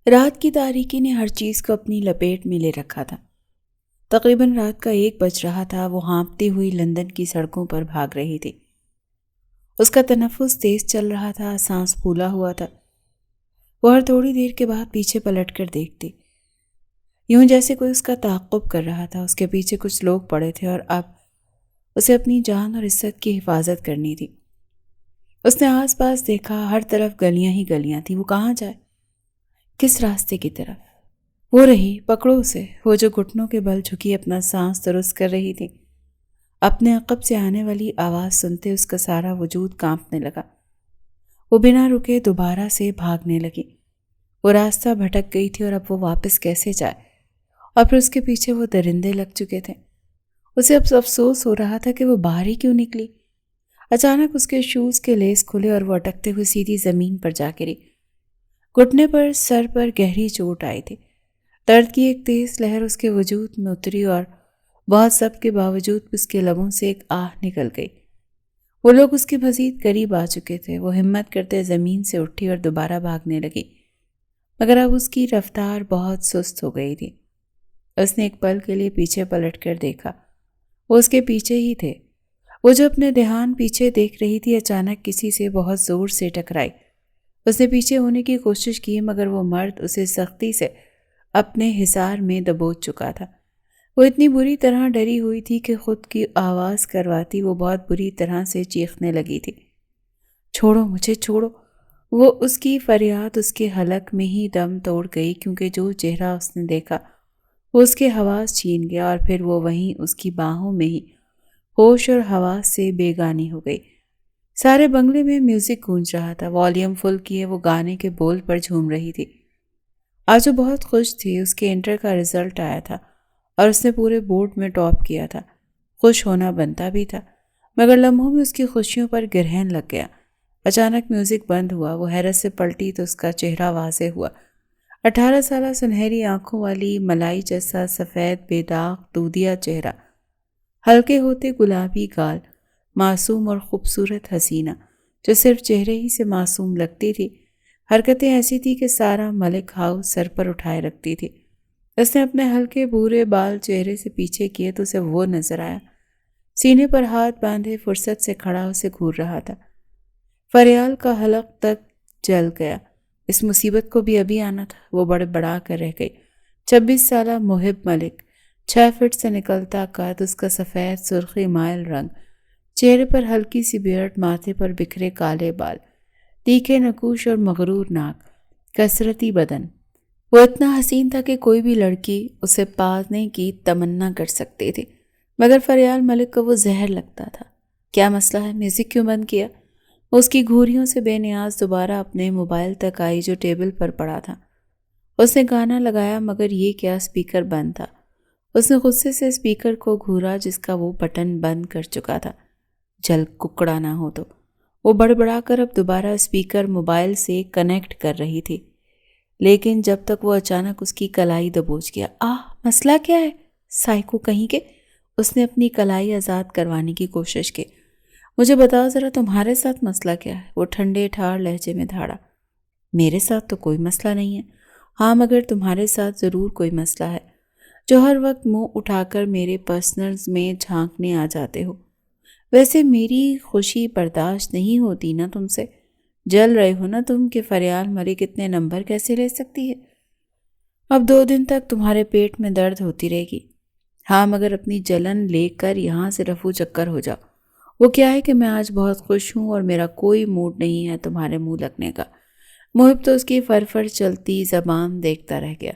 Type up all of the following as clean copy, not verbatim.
رات کی تاریکی نے ہر چیز کو اپنی لپیٹ میں لے رکھا تھا۔ تقریباً رات کا 1 بج رہا تھا۔ وہ ہانپتی ہوئی لندن کی سڑکوں پر بھاگ رہی تھی۔ اس کا تنفس تیز چل رہا تھا، سانس پھولا ہوا تھا۔ وہ ہر تھوڑی دیر کے بعد پیچھے پلٹ کر دیکھتی، یوں جیسے کوئی اس کا تعاقب کر رہا تھا۔ اس کے پیچھے کچھ لوگ پڑے تھے اور اب اسے اپنی جان اور عزت کی حفاظت کرنی تھی۔ اس نے آس پاس دیکھا، ہر طرف گلیاں ہی گلیاں تھیں۔ وہ کہاں جائے؟ کس راستے کی طرف؟ وہ رہی، پکڑو اسے، وہ جو گھٹنوں کے بل جھکی اپنا سانس درست کر رہی تھی۔ اپنے عقب سے آنے والی آواز سنتے اس کا سارا وجود کانپنے لگا۔ وہ بنا رکے دوبارہ سے بھاگنے لگی۔ وہ راستہ بھٹک گئی تھی اور اب وہ واپس کیسے جائے؟ اور پھر اس کے پیچھے وہ درندے لگ چکے تھے۔ اسے اب افسوس ہو رہا تھا کہ وہ باہر ہی کیوں نکلی۔ اچانک اس کے شوز کے لیس کھلے اور وہ اٹکتے ہوئے سیدھی زمین پر جا گری۔ گھٹنے پر، سر پر گہری چوٹ آئی تھی۔ درد کی ایک تیز لہر اس کے وجود میں اتری اور بہت سب کے باوجود اس کے لبوں سے ایک آہ نکل گئی۔ وہ لوگ اس کے مزید قریب آ چکے تھے۔ وہ ہمت کرتے زمین سے اٹھی اور دوبارہ بھاگنے لگی، مگر اب اس کی رفتار بہت سست ہو گئی تھی۔ اس نے ایک پل کے لیے پیچھے پلٹ کر دیکھا۔ وہ اس کے پیچھے ہی تھے۔ وہ جو اپنے دھیان پیچھے دیکھ رہی تھی اچانک کسی سے بہت زور سے ٹکرائی۔ اس نے پیچھے ہونے کی کوشش کی مگر وہ مرد اسے سختی سے اپنے حصار میں دبوچ چکا تھا۔ وہ اتنی بری طرح ڈری ہوئی تھی کہ خود کی آواز کرواتی وہ بہت بری طرح سے چیخنے لگی تھی، چھوڑو مجھے، چھوڑو۔ وہ اس کی فریاد اس کے حلق میں ہی دم توڑ گئی، کیونکہ جو چہرہ اس نے دیکھا وہ اس کے حواس چھین گیا اور پھر وہ وہیں اس کی باہوں میں ہی ہوش اور حواس سے بیگانی ہو گئی۔ سارے بنگلے میں میوزک گونج رہا تھا۔ والیوم فل کیے وہ گانے کے بول پر جھوم رہی تھی۔ آج وہ بہت خوش تھی۔ اس کے انٹر کا رزلٹ آیا تھا اور اس نے پورے بورڈ میں ٹاپ کیا تھا۔ خوش ہونا بنتا بھی تھا، مگر لمحوں میں اس کی خوشیوں پر گرہن لگ گیا۔ اچانک میوزک بند ہوا۔ وہ حیرت سے پلٹی تو اس کا چہرہ واضح ہوا۔ 18 سالہ سنہری آنکھوں والی، ملائی جیسا سفید بے داغ دودھیا چہرہ، ہلکے ہوتے گلابی گال، معصوم اور خوبصورت حسینہ جو صرف چہرے ہی سے معصوم لگتی تھی۔ حرکتیں ایسی تھی کہ سارا ملک ہاؤس سر پر اٹھائے رکھتی تھی۔ اس نے اپنے ہلکے بھورے بال چہرے سے پیچھے کیے تو اسے وہ نظر آیا، سینے پر ہاتھ باندھے فرصت سے کھڑا اسے گھور رہا تھا۔ فریال کا حلق تک جل گیا۔ اس مصیبت کو بھی ابھی آنا تھا۔ وہ بڑا کر رہ گئی۔ 26 سالہ محب ملک، 6 فٹ سے نکلتا قد، اس کا سفید سرخی مائل رنگ، چہرے پر ہلکی سی بیئرڈ، ماتھے پر بکھرے کالے بال، تیکھے نکوش اور مغرور ناک، کثرتی بدن۔ وہ اتنا حسین تھا کہ کوئی بھی لڑکی اسے پانے کی تمنا کر سکتی تھی، مگر فریال ملک کو وہ زہر لگتا تھا۔ کیا مسئلہ ہے؟ میوزک کیوں بند کیا؟ وہ اس کی گھوریوں سے بے نیاز دوبارہ اپنے موبائل تک آئی جو ٹیبل پر پڑا تھا۔ اس نے گانا لگایا مگر یہ کیا، اسپیکر بند تھا۔ اس نے غصے سے اسپیکر کو گھورا جس کا وہ بٹن بند کر چکا تھا۔ جل ککڑا نہ ہو تو۔ وہ بڑبڑا کر اب دوبارہ اسپیکر موبائل سے کنیکٹ کر رہی تھی، لیکن جب تک وہ اچانک اس کی کلائی دبوچ گیا۔ مسئلہ کیا ہے؟ سائیکو کہیں کے۔ اس نے اپنی کلائی آزاد کروانے کی کوشش کی۔ مجھے بتاؤ ذرا تمہارے ساتھ مسئلہ کیا ہے؟ وہ ٹھنڈے ٹھار لہجے میں دھاڑا۔ میرے ساتھ تو کوئی مسئلہ نہیں ہے۔ ہاں مگر تمہارے ساتھ ضرور کوئی مسئلہ ہے، جو ہر وقت منہ اٹھا کر میرے پرسنلز میں جھانکنے آ جاتے ہو۔ ویسے میری خوشی برداشت نہیں ہوتی نا تم سے؟ جل رہے ہو نا تم کہ فریال ملک اتنے نمبر کیسے لے سکتی ہے؟ اب 2 دن تک تمہارے پیٹ میں درد ہوتی رہے گی۔ ہاں مگر اپنی جلن لے کر یہاں سے رفو چکر ہو جاؤ۔ وہ کیا ہے کہ میں آج بہت خوش ہوں اور میرا کوئی موڈ نہیں ہے تمہارے منہ لگنے کا۔ محب تو اس کی فرفر چلتی زبان دیکھتا رہ گیا۔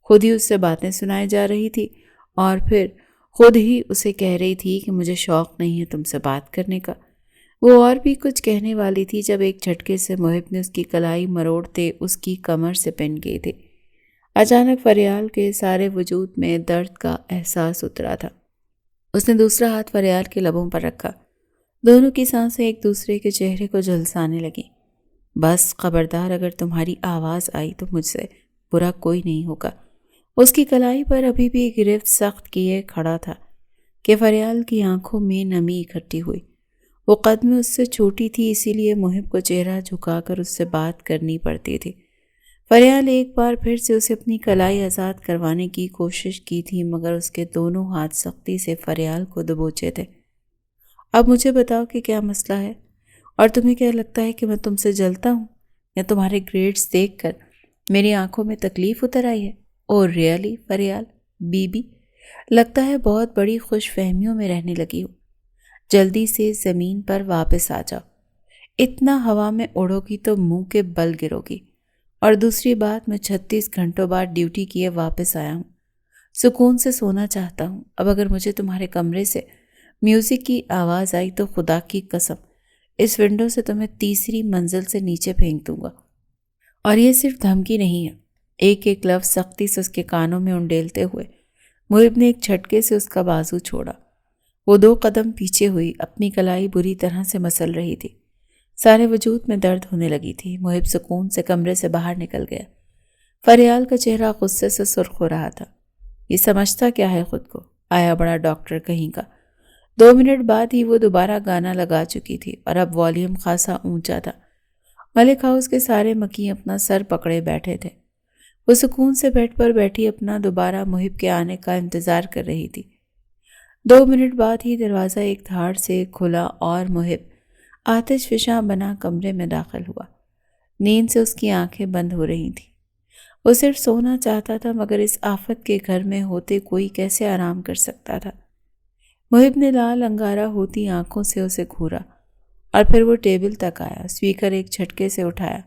خود ہی اس سے باتیں سنائی جا رہی تھی اور پھر خود ہی اسے کہہ رہی تھی کہ مجھے شوق نہیں ہے تم سے بات کرنے کا۔ وہ اور بھی کچھ کہنے والی تھی جب ایک جھٹکے سے محب نے اس کی کلائی مروڑتے اس کی کمر سے پن گئی تھی۔ اچانک فریال کے سارے وجود میں درد کا احساس اترا تھا۔ اس نے دوسرا ہاتھ فریال کے لبوں پر رکھا۔ دونوں کی سانسیں ایک دوسرے کے چہرے کو جھلسانے لگیں۔ بس خبردار، اگر تمہاری آواز آئی تو مجھ سے برا کوئی نہیں ہوگا۔ اس کی کلائی پر ابھی بھی گرفت سخت کیے کھڑا تھا کہ فریال کی آنکھوں میں نمی اکٹھی ہوئی۔ وہ قد میں اس سے چھوٹی تھی، اسی لیے محب کو چہرہ جھکا کر اس سے بات کرنی پڑتی تھی۔ فریال ایک بار پھر سے اسے اپنی کلائی آزاد کروانے کی کوشش کی تھی، مگر اس کے دونوں ہاتھ سختی سے فریال کو دبوچے تھے۔ اب مجھے بتاؤ کہ کیا مسئلہ ہے، اور تمہیں کیا لگتا ہے کہ میں تم سے جلتا ہوں، یا تمہارے گریڈز دیکھ کر میری آنکھوں میں تکلیف اتر آئی ہے؟ اور ریئلی فریال بی بی، لگتا ہے بہت بڑی خوش فہمیوں میں رہنے لگی ہو۔ جلدی سے زمین پر واپس آ جاؤ، اتنا ہوا میں اڑو گی تو منہ کے بل گرو گی۔ اور دوسری بات، میں 36 گھنٹوں بعد ڈیوٹی کیے واپس آیا ہوں، سکون سے سونا چاہتا ہوں۔ اب اگر مجھے تمہارے کمرے سے میوزک کی آواز آئی تو خدا کی قسم اس ونڈو سے تمہیں 3ری منزل سے نیچے پھینک دوں گا۔ اور یہ صرف دھمکی نہیں ہے۔ ایک ایک لفظ سختی سے اس کے کانوں میں انڈیلتے ہوئے محب نے ایک جھٹکے سے اس کا بازو چھوڑا۔ وہ 2 قدم پیچھے ہوئی، اپنی کلائی بری طرح سے مسل رہی تھی، سارے وجود میں درد ہونے لگی تھی۔ محب سکون سے کمرے سے باہر نکل گیا۔ فریال کا چہرہ غصے سے سرخ ہو رہا تھا۔ یہ سمجھتا کیا ہے خود کو، آیا بڑا ڈاکٹر کہیں کا۔ 2 منٹ بعد ہی وہ دوبارہ گانا لگا چکی تھی، اور اب والیوم خاصا اونچا تھا۔ ملک ہاؤس کے سارے مکی اپنا سر پکڑے بیٹھے تھے۔ وہ سکون سے بیڈ پر بیٹھی اپنا دوبارہ محب کے آنے کا انتظار کر رہی تھی۔ 2 منٹ بعد ہی دروازہ ایک دھاڑ سے کھلا اور محب آتش فشاں بنا کمرے میں داخل ہوا۔ نیند سے اس کی آنکھیں بند ہو رہی تھیں۔ وہ صرف سونا چاہتا تھا، مگر اس آفت کے گھر میں ہوتے کوئی کیسے آرام کر سکتا تھا۔ محب نے لال انگارہ ہوتی آنکھوں سے اسے گھورا، اور پھر وہ ٹیبل تک آیا، اسپیکر ایک جھٹکے سے اٹھایا۔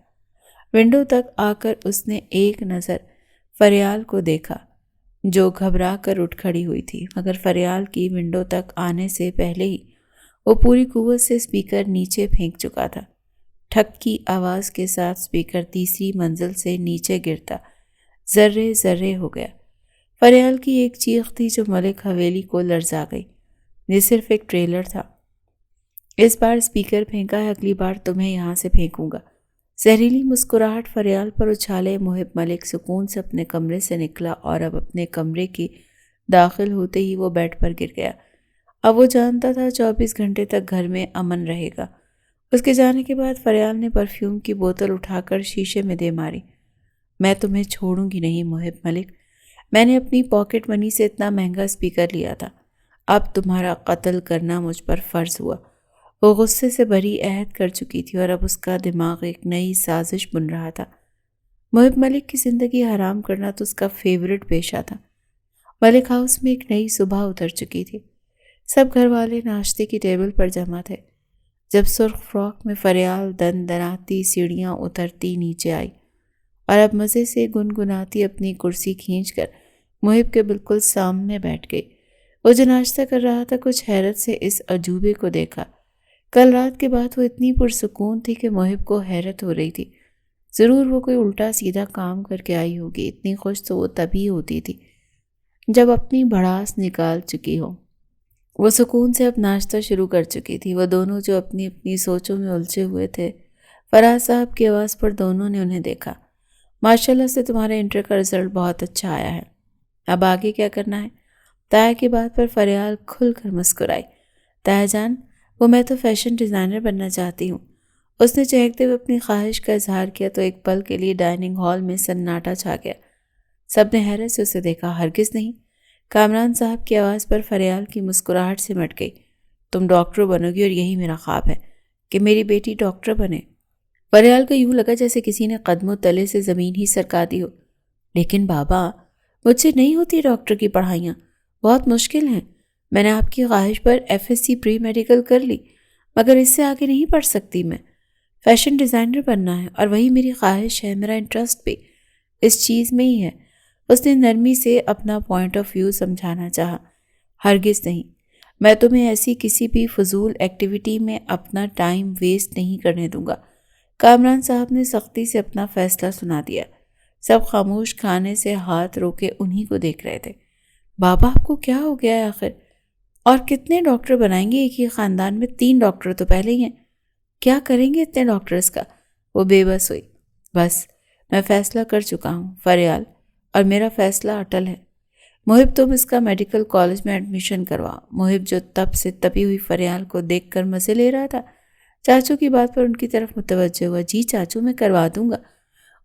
ونڈو تک آ کر اس نے ایک نظر فریال کو دیکھا، جو گھبرا کر اٹھ کھڑی ہوئی تھی، مگر فریال کی ونڈو تک آنے سے پہلے ہی وہ پوری قوت سے اسپیکر نیچے پھینک چکا تھا۔ ٹھک کی آواز کے ساتھ اسپیکر 3ری منزل سے نیچے گرتا ذرے ذرے ہو گیا۔ فریال کی ایک چیخ تھی جو ملک حویلی کو لرزا گئی۔ یہ صرف ایک ٹریلر تھا۔ اس بار اسپیکر پھینکا ہے، اگلی بار تمہیں یہاں سے پھینکوں گا۔ زہریلی مسکراہٹ فریال پر اچھالے محب ملک سکون سے اپنے کمرے سے نکلا، اور اب اپنے کمرے کی داخل ہوتے ہی وہ بیڈ پر گر گیا۔ اب وہ جانتا تھا 24 گھنٹے تک گھر میں امن رہے گا۔ اس کے جانے کے بعد فریال نے پرفیوم کی بوتل اٹھا کر شیشے میں دے ماری۔ میں تمہیں چھوڑوں گی نہیں محب ملک، میں نے اپنی پاکٹ منی سے اتنا مہنگا اسپیکر لیا تھا، اب تمہارا قتل کرنا مجھ پر فرض ہوا۔ وہ غصے سے بھری عہد کر چکی تھی، اور اب اس کا دماغ ایک نئی سازش بن رہا تھا۔ محب ملک کی زندگی حرام کرنا تو اس کا فیورٹ پیشہ تھا۔ ملک ہاؤس میں ایک نئی صبح اتر چکی تھی۔ سب گھر والے ناشتے کی ٹیبل پر جمع تھے۔ جب سرخ فراک میں فریال دن دناتی سیڑھیاں اترتی نیچے آئی، اور اب مزے سے گنگناتی اپنی کرسی کھینچ کر محب کے بالکل سامنے بیٹھ گئی۔ وہ جو ناشتہ کر رہا تھا کچھ حیرت سے اس عجوبے کو دیکھا۔ کل رات کے بعد وہ اتنی پرسکون تھی کہ محب کو حیرت ہو رہی تھی۔ ضرور وہ کوئی الٹا سیدھا کام کر کے آئی ہوگی۔ اتنی خوش تو وہ تبھی ہوتی تھی جب اپنی بھڑاس نکال چکی ہو۔ وہ سکون سے اب ناشتہ شروع کر چکی تھی۔ وہ دونوں جو اپنی اپنی سوچوں میں الجھے ہوئے تھے، فراز صاحب کی آواز پر دونوں نے انہیں دیکھا۔ ماشاءاللہ سے تمہارے انٹر کا رزلٹ بہت اچھا آیا ہے، اب آگے کیا کرنا ہے؟ تایا کی بات پر فریال کھل کر مسکرائی۔ تایا جان، وہ میں تو فیشن ڈیزائنر بننا چاہتی ہوں۔ اس نے چہکتے ہوئے اپنی خواہش کا اظہار کیا تو ایک پل کے لیے ڈائننگ ہال میں سناٹا چھا گیا۔ سب نے حیرت سے اسے دیکھا۔ ہرگز نہیں، کامران صاحب کی آواز پر فریال کی مسکراہٹ سمٹ گئی۔ تم ڈاکٹر بنو گی، اور یہی میرا خواب ہے کہ میری بیٹی ڈاکٹر بنے۔ فریال کو یوں لگا جیسے کسی نے قدموں تلے سے زمین ہی سرکا دی ہو۔ لیکن بابا، مجھ سے نہیں ہوتی ڈاکٹر کی پڑھائیاں، بہت مشکل ہیں۔ میں نے آپ کی خواہش پر FSc پری میڈیکل کر لی، مگر اس سے آگے نہیں پڑھ سکتی میں۔ فیشن ڈیزائنر بننا ہے، اور وہی میری خواہش ہے، میرا انٹرسٹ بھی اس چیز میں ہی ہے۔ اس نے نرمی سے اپنا پوائنٹ آف ویو سمجھانا چاہا۔ ہرگز نہیں، میں تمہیں ایسی کسی بھی فضول ایکٹیویٹی میں اپنا ٹائم ویسٹ نہیں کرنے دوں گا۔ کامران صاحب نے سختی سے اپنا فیصلہ سنا دیا۔ سب خاموش کھانے سے ہاتھ روکے انہی کو دیکھ رہے تھے۔ بابا، آپ کو کیا ہو گیا ہے آخر؟ اور کتنے ڈاکٹر بنائیں گے ایک ہی خاندان میں؟ 3 ڈاکٹر تو پہلے ہی ہیں، کیا کریں گے اتنے ڈاکٹرز کا؟ وہ بے بس ہوئی۔ بس، میں فیصلہ کر چکا ہوں فریال، اور میرا فیصلہ اٹل ہے۔ محب، تم اس کا میڈیکل کالج میں ایڈمیشن کروا۔ محب جو تب سے تپی ہوئی فریال کو دیکھ کر مزے لے رہا تھا، چاچو کی بات پر ان کی طرف متوجہ ہوا۔ جی چاچو، میں کروا دوں گا۔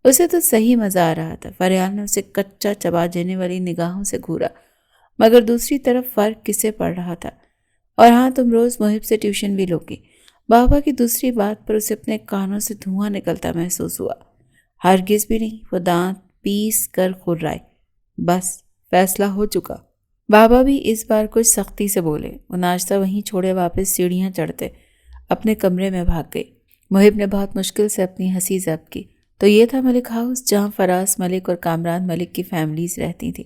اسے تو صحیح مزہ آ رہا تھا۔ فریال نے اسے کچا چبا دینے والی نگاہوں سے گھورا، مگر دوسری طرف فرق کسے پڑ رہا تھا؟ اور ہاں، تم روز محب سے ٹیوشن بھی لوگی۔ بابا کی دوسری بات پر اسے اپنے کانوں سے دھواں نکلتا محسوس ہوا۔ ہرگز بھی نہیں، وہ دانت پیس کر کھرائے۔ بس فیصلہ ہو چکا۔ بابا بھی اس بار کچھ سختی سے بولے۔ وہ ناشتہ وہیں چھوڑے واپس سیڑھیاں چڑھتے اپنے کمرے میں بھاگ گئی۔ محب نے بہت مشکل سے اپنی ہنسی ضبط کی۔ تو یہ تھا ملک ہاؤس، جہاں فراز ملک اور کامران ملک کی فیملیز رہتی تھیں۔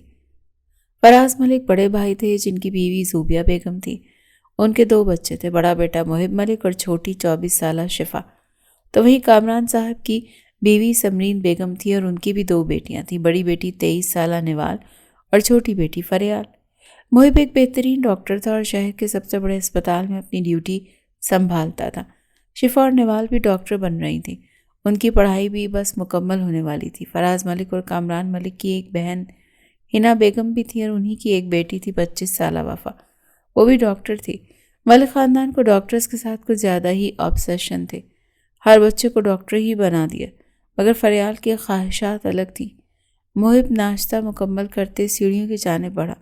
فراز ملک بڑے بھائی تھے جن کی بیوی زوبیہ بیگم تھی۔ ان کے 2 بچے تھے، بڑا بیٹا محب ملک اور چھوٹی 24 سالہ شفا۔ تو وہیں کامران صاحب کی بیوی سمرین بیگم تھی اور ان کی بھی 2 بیٹیاں تھیں، بڑی بیٹی 23 سالہ نوال اور چھوٹی بیٹی فریال۔ محب ایک بہترین ڈاکٹر تھا اور شہر کے سب سے بڑے اسپتال میں اپنی ڈیوٹی سنبھالتا تھا۔ شفا اور نوال بھی ڈاکٹر بن رہی تھیں، ان کی پڑھائی بھی بس مکمل ہونے والی تھی۔ فراز ملک اور کامران ملک کی ایک بہن ہنا بیگم بھی تھی اور انہی کی ایک بیٹی تھی 25 سالہ وفا، وہ بھی ڈاکٹر تھی۔ ملک خاندان کو ڈاکٹرز کے ساتھ کچھ زیادہ ہی آبسیشن تھے، ہر بچے کو ڈاکٹر ہی بنا دیا، مگر فریال کی خواہشات الگ تھیں۔ محب ناشتہ مکمل کرتے سیڑھیوں کی جانب بڑھا۔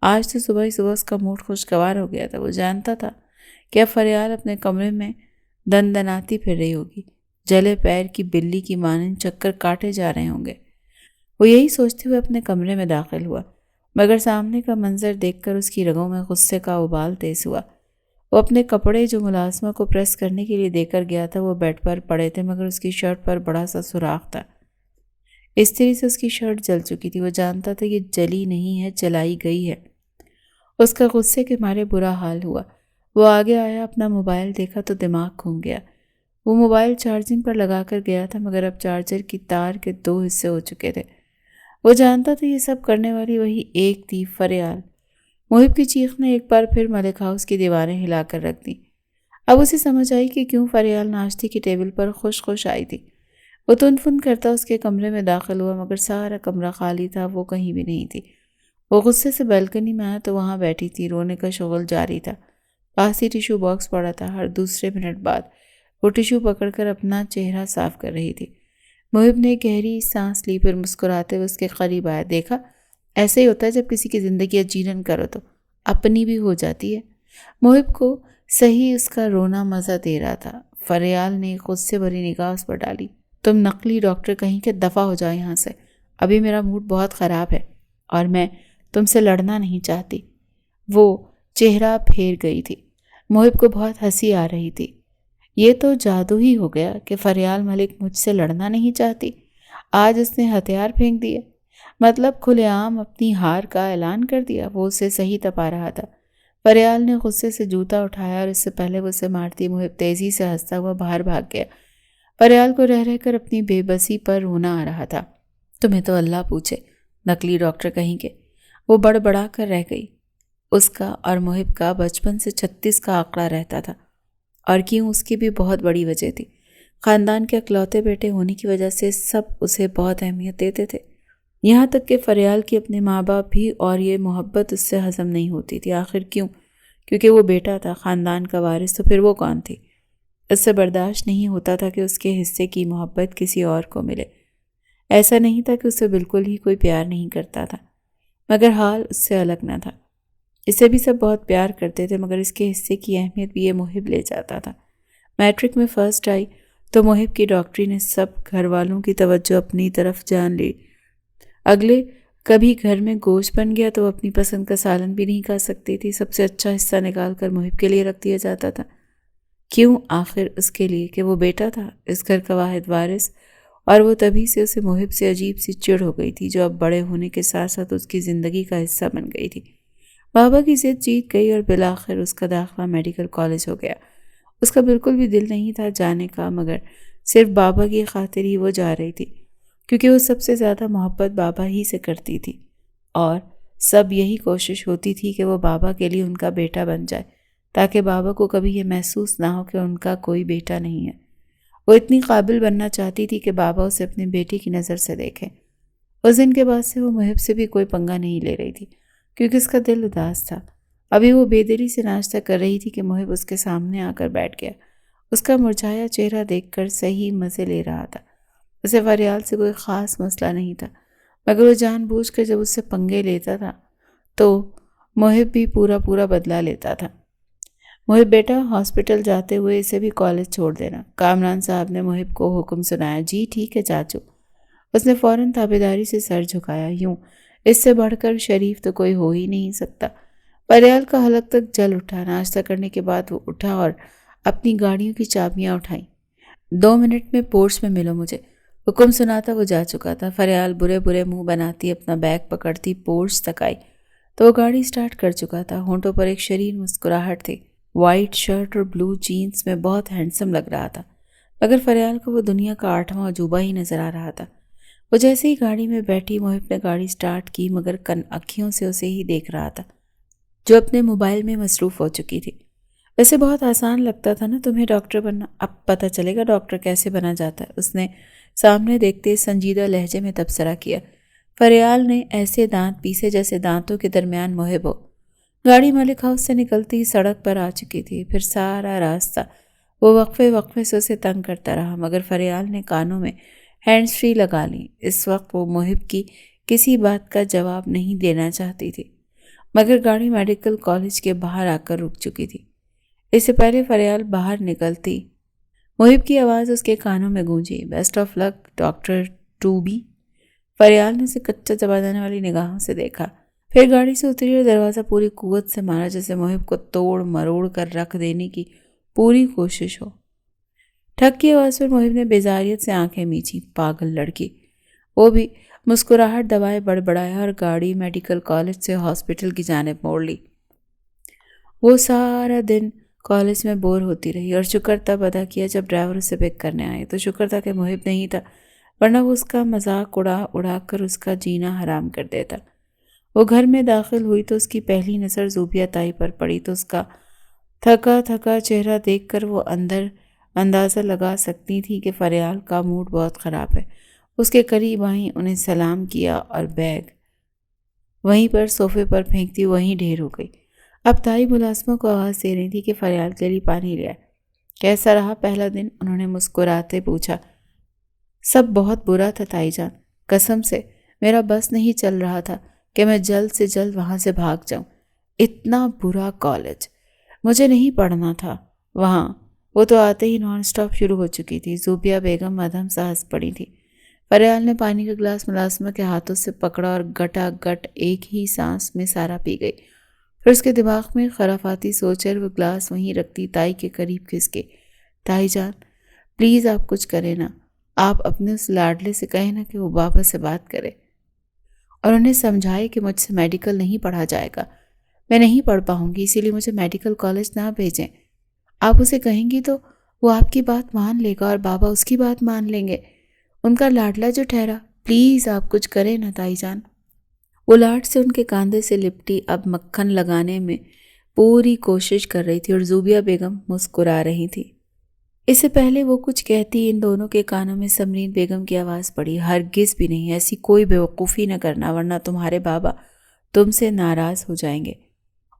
آج تو صبح ہی صبح اس کا موڈ خوشگوار ہو گیا تھا۔ وہ جانتا تھا کہ اب فریال اپنے کمرے میں دندناتی پھر رہی ہوگی، جلے پیر کی بلی کی مانند چکر کاٹے جا رہے ہوں گے۔ وہ یہی سوچتے ہوئے اپنے کمرے میں داخل ہوا، مگر سامنے کا منظر دیکھ کر اس کی رگوں میں غصے کا ابال تیز ہوا۔ وہ اپنے کپڑے جو ملازمہ کو پریس کرنے کے لیے دے کر گیا تھا وہ بیڈ پر پڑے تھے، مگر اس کی شرٹ پر بڑا سا سوراخ تھا۔ استری سے اس کی شرٹ جل چکی تھی۔ وہ جانتا تھا یہ جلی نہیں ہے، جلائی گئی ہے۔ اس کا غصے کے مارے برا حال ہوا۔ وہ آگے آیا، اپنا موبائل دیکھا تو دماغ گھوم گیا۔ وہ موبائل چارجنگ پر لگا کر گیا تھا، مگر اب چارجر کی تار کے 2 حصے ہو چکے تھے۔ وہ جانتا تھا یہ سب کرنے والی وہی ایک تھی، فریال۔ محب کی چیخ نے ایک بار پھر ملک ہاؤس کی دیواریں ہلا کر رکھ دیں۔ اب اسے سمجھ آئی کہ کیوں فریال ناشتے کی ٹیبل پر خوش خوش آئی تھی۔ وہ تن فن کرتا اس کے کمرے میں داخل ہوا، مگر سارا کمرہ خالی تھا، وہ کہیں بھی نہیں تھی۔ وہ غصے سے بیلکنی میں آیا تو وہاں بیٹھی تھی، رونے کا شغل جاری تھا۔ پاس ہی ٹیشو باکس پڑا تھا، ہر دوسرے منٹ بعد وہ ٹیشو پکڑ کر اپنا چہرہ صاف کر رہی تھی۔ محب نے گہری سانس لی، پھر مسکراتے ہوئے اس کے قریب آیا۔ دیکھا، ایسے ہی ہوتا ہے جب کسی کی زندگی اجیرن کرو تو اپنی بھی ہو جاتی ہے۔ محب کو صحیح اس کا رونا مزہ دے رہا تھا۔ فریال نے غصے بھری نگاہ اس پر ڈالی۔ تم نقلی ڈاکٹر کہیں کہ دفع ہو جاؤ یہاں سے، ابھی میرا موڈ بہت خراب ہے اور میں تم سے لڑنا نہیں چاہتی۔ وہ چہرہ پھیر گئی تھی۔ محب کو بہت ہنسی آ رہی تھی۔ یہ تو جادو ہی ہو گیا کہ فریال ملک مجھ سے لڑنا نہیں چاہتی۔ آج اس نے ہتھیار پھینک دیے، مطلب کھلے عام اپنی ہار کا اعلان کر دیا۔ وہ اسے صحیح تپا رہا تھا۔ فریال نے غصے سے جوتا اٹھایا اور اس سے پہلے وہ اسے مارتی محب تیزی سے ہنستا ہوا باہر بھاگ گیا۔ فریال کو رہ رہ کر اپنی بے بسی پر رونا آ رہا تھا۔ تمہیں تو اللہ پوچھے، نقلی ڈاکٹر کہیں کے۔ وہ بڑبڑا کر رہ گئی۔ اس کا اور محب کا بچپن سے 36 کا آنکڑا رہتا تھا، اور کیوں، اس کی بھی بہت بڑی وجہ تھی۔ خاندان کے اکلوتے بیٹے ہونے کی وجہ سے سب اسے بہت اہمیت دیتے تھے، یہاں تک کہ فریال کی اپنے ماں باپ بھی، اور یہ محبت اس سے ہضم نہیں ہوتی تھی۔ آخر کیوں؟ کیونکہ وہ بیٹا تھا، خاندان کا وارث، تو پھر وہ کون تھی؟ اس سے برداشت نہیں ہوتا تھا کہ اس کے حصے کی محبت کسی اور کو ملے۔ ایسا نہیں تھا کہ اسے بالکل ہی کوئی پیار نہیں کرتا تھا، مگر حال اس سے الگ نہ تھا۔ اسے بھی سب بہت پیار کرتے تھے، مگر اس کے حصے کی اہمیت بھی یہ محب لے جاتا تھا۔ میٹرک میں فرسٹ آئی تو محب کی ڈاکٹری نے سب گھر والوں کی توجہ اپنی طرف جان لی۔ اگلے کبھی گھر میں گوشت بن گیا تو وہ اپنی پسند کا سالن بھی نہیں کھا سکتی تھی، سب سے اچھا حصہ نکال کر محب کے لیے رکھ دیا جاتا تھا۔ کیوں؟ آخر اس کے لیے کہ وہ بیٹا تھا، اس گھر کا واحد وارث، اور وہ تبھی سے اسے محب سے عجیب سی چڑ ہو گئی تھی، جو اب بڑے ہونے کے ساتھ ساتھ اس کی زندگی کا حصہ بن گئی تھی۔ بابا کی ضد جیت گئی اور بالآخر اس کا داخلہ میڈیکل کالج ہو گیا۔ اس کا بالکل بھی دل نہیں تھا جانے کا، مگر صرف بابا کی خاطر ہی وہ جا رہی تھی، کیونکہ وہ سب سے زیادہ محبت بابا ہی سے کرتی تھی، اور سب یہی کوشش ہوتی تھی کہ وہ بابا کے لیے ان کا بیٹا بن جائے، تاکہ بابا کو کبھی یہ محسوس نہ ہو کہ ان کا کوئی بیٹا نہیں ہے۔ وہ اتنی قابل بننا چاہتی تھی کہ بابا اسے اپنے بیٹے کی نظر سے دیکھے۔ اس دن کے بعد سے وہ محب سے بھی کوئی پنگا نہیں لے رہی تھی، کیونکہ اس کا دل اداس تھا۔ ابھی وہ بے دلی سے ناشتہ کر رہی تھی کہ محب اس کے سامنے آ کر بیٹھ گیا۔ اس کا مرجھایا چہرہ دیکھ کر صحیح مزے لے رہا تھا۔ اسے فریال سے کوئی خاص مسئلہ نہیں تھا، مگر وہ جان بوجھ کر جب اس سے پنگے لیتا تھا تو محب بھی پورا بدلہ لیتا تھا۔ محب بیٹا، ہاسپٹل جاتے ہوئے اسے بھی کالج چھوڑ دینا۔ کامران صاحب نے محب کو حکم سنایا۔ جی ٹھیک ہے چاچو۔ اس نے فوراً تابعداری سے سر جھکایا۔ یوں اس سے بڑھ کر شریف تو کوئی ہو ہی نہیں سکتا۔ فریال کا حلق تک جل اٹھا۔ ناشتہ کرنے کے بعد وہ اٹھا اور اپنی گاڑیوں کی چابیاں اٹھائیں۔ 2 منٹ میں پورچ میں ملو مجھے، حکم سناتا وہ جا چکا تھا۔ فریال برے منہ بناتی اپنا بیگ پکڑتی پورچ تک آئی تو وہ گاڑی سٹارٹ کر چکا تھا۔ ہونٹوں پر ایک شریر مسکراہٹ تھی۔ وائٹ شرٹ اور بلو جینز میں بہت ہینڈسم لگ رہا تھا، مگر فریال کو وہ دنیا کا 8واں عجوبہ ہی نظر آ رہا تھا۔ وہ جیسے ہی گاڑی میں بیٹھی، محب نے گاڑی سٹارٹ کی، مگر کن اکھیوں سے اسے ہی دیکھ رہا تھا جو اپنے موبائل میں مصروف ہو چکی تھی۔ ویسے بہت آسان لگتا تھا نا تمہیں ڈاکٹر بننا، اب پتہ چلے گا ڈاکٹر کیسے بنا جاتا ہے، اس نے سامنے دیکھتے سنجیدہ لہجے میں تبصرہ کیا۔ فریال نے ایسے دانت پیسے جیسے دانتوں کے درمیان محب ہو۔ گاڑی ملک ہاؤس سے نکلتی سڑک پر آ چکی تھی۔ پھر سارا راستہ وہ وقفے سے اسے تنگ کرتا رہا، مگر فریال نے کانوں میں ہینڈز فری لگا لی۔ اس وقت وہ محب کی کسی بات کا جواب نہیں دینا چاہتی تھی، مگر گاڑی میڈیکل کالج کے باہر آ کر رک چکی تھی۔ اس سے پہلے فریال باہر نکلتی محب کی آواز اس کے کانوں میں گونجی۔ Best of luck doctor to be. فریال نے اسے کچا چبا دینے والی نگاہوں سے دیکھا، پھر گاڑی سے اتری اور دروازہ پوری قوت سے مارا، جیسے محب کو توڑ مروڑ کر رکھ دینے کی پوری کوشش ہو۔ ٹھک کی آواز پر محب نے بیزاریت سے آنکھیں میچی۔ پاگل لڑکی، وہ بھی مسکراہٹ دبائے بڑبڑایا اور گاڑی میڈیکل کالج سے ہاسپٹل کی جانب موڑ لی۔ وہ سارا دن کالج میں بور ہوتی رہی اور شکر تب ادا کیا جب ڈرائیور اسے پک کرنے آئے تو شکر تھا کہ محب نہیں تھا، ورنہ وہ اس کا مذاق اڑا کر اس کا جینا حرام کر دیتا۔ وہ گھر میں داخل ہوئی تو اس کی پہلی نظر زوبیہ تائی پر پڑی تو اس کا تھکا چہرہ دیکھ کر وہ اندازہ لگا سکتی تھی کہ فریال کا موڈ بہت خراب ہے۔ اس کے قریب آئیں، انہیں سلام کیا اور بیگ وہیں پر صوفے پر پھینکتی وہیں ڈھیر ہو گئی۔ اب تائی ملازموں کو آواز دے رہی تھی کہ فریال کے لیے پانی لے آئے۔ کیسا رہا پہلا دن؟ انہوں نے مسکراتے پوچھا۔ سب بہت برا تھا تائی جان، قسم سے میرا بس نہیں چل رہا تھا کہ میں جلد سے جلد وہاں سے بھاگ جاؤں۔ اتنا برا کالج، مجھے نہیں پڑھنا تھا وہاں۔ وہ تو آتے ہی نان سٹاپ شروع ہو چکی تھی۔ زوبیہ بیگم مدھم سا ہنس پڑی تھی۔ فریال نے پانی کا گلاس ملازمہ کے ہاتھوں سے پکڑا اور گٹا گٹ ایک ہی سانس میں سارا پی گئی۔ پھر اس کے دماغ میں خرافاتی سوچ وہ گلاس وہیں رکھتی تائی کے قریب کھس کے۔ تائی جان پلیز آپ کچھ کریں نا، آپ اپنے اس لاڈلے سے کہیں نا کہ وہ بابا سے بات کرے اور انہیں سمجھائے کہ مجھ سے میڈیکل نہیں پڑھا جائے گا، میں نہیں پڑھ پاؤں گی، اسی لیے مجھے میڈیکل کالج نہ بھیجیں۔ آپ اسے کہیں گی تو وہ آپ کی بات مان لے گا اور بابا اس کی بات مان لیں گے، ان کا لاڈلا جو ٹھہرا۔ پلیز آپ کچھ کریں نا تائی جان۔ وہ لاڈ سے ان کے کاندھے سے لپٹی اب مکھن لگانے میں پوری کوشش کر رہی تھی اور زوبیہ بیگم مسکرا رہی تھی۔ اس سے پہلے وہ کچھ کہتی ان دونوں کے کانوں میں سمرین بیگم کی آواز پڑی۔ ہرگز بھی نہیں، ایسی کوئی بیوقوفی نہ کرنا ورنہ تمہارے بابا تم سے ناراض ہو جائیں گے،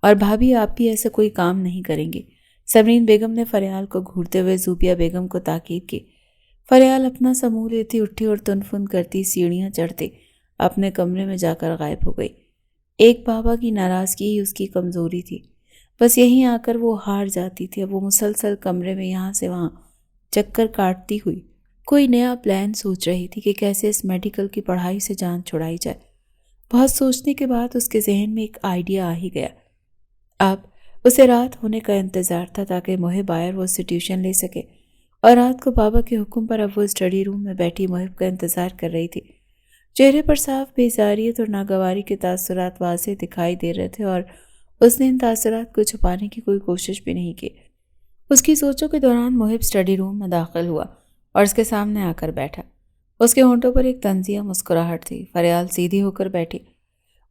اور بھابھی آپ بھی ایسا کوئی کام نہیں کریں گے۔ سمرین بیگم نے فریال کو گھورتے ہوئے زوبیہ بیگم کو تاکید کی۔ فریال اپنا سا منہ لیتی اٹھی اور تنفن کرتی سیڑھیاں چڑھتی اپنے کمرے میں جا کر غائب ہو گئی۔ ایک بابا کی ناراضگی ہی اس کی کمزوری تھی، بس یہیں آ کر وہ ہار جاتی تھی۔ اب وہ مسلسل کمرے میں یہاں سے وہاں چکر کاٹتی ہوئی کوئی نیا پلان سوچ رہی تھی کہ کیسے اس میڈیکل کی پڑھائی سے جان چھڑائی جائے۔ بہت سوچنے کے بعد اس کے ذہن میں ایک آئیڈیا آ ہی گیا۔ اب اسے رات ہونے کا انتظار تھا تاکہ محب آئے اور وہ اسے ٹیوشن لے سکے، اور رات کو بابا کے حکم پر اب وہ اسٹڈی روم میں بیٹھی محب کا انتظار کر رہی تھی۔ چہرے پر صاف بیزاریت اور ناگواری کے تاثرات واضح دکھائی دے رہے تھے، اور اس نے ان تاثرات کو چھپانے کی کوئی کوشش بھی نہیں کی۔ اس کی سوچوں کے دوران محب اسٹڈی روم میں داخل ہوا اور اس کے سامنے آ کر بیٹھا۔ اس کے ہونٹوں پر ایک طنزیہ مسکراہٹ تھی۔ فریال سیدھی ہو کر بیٹھی۔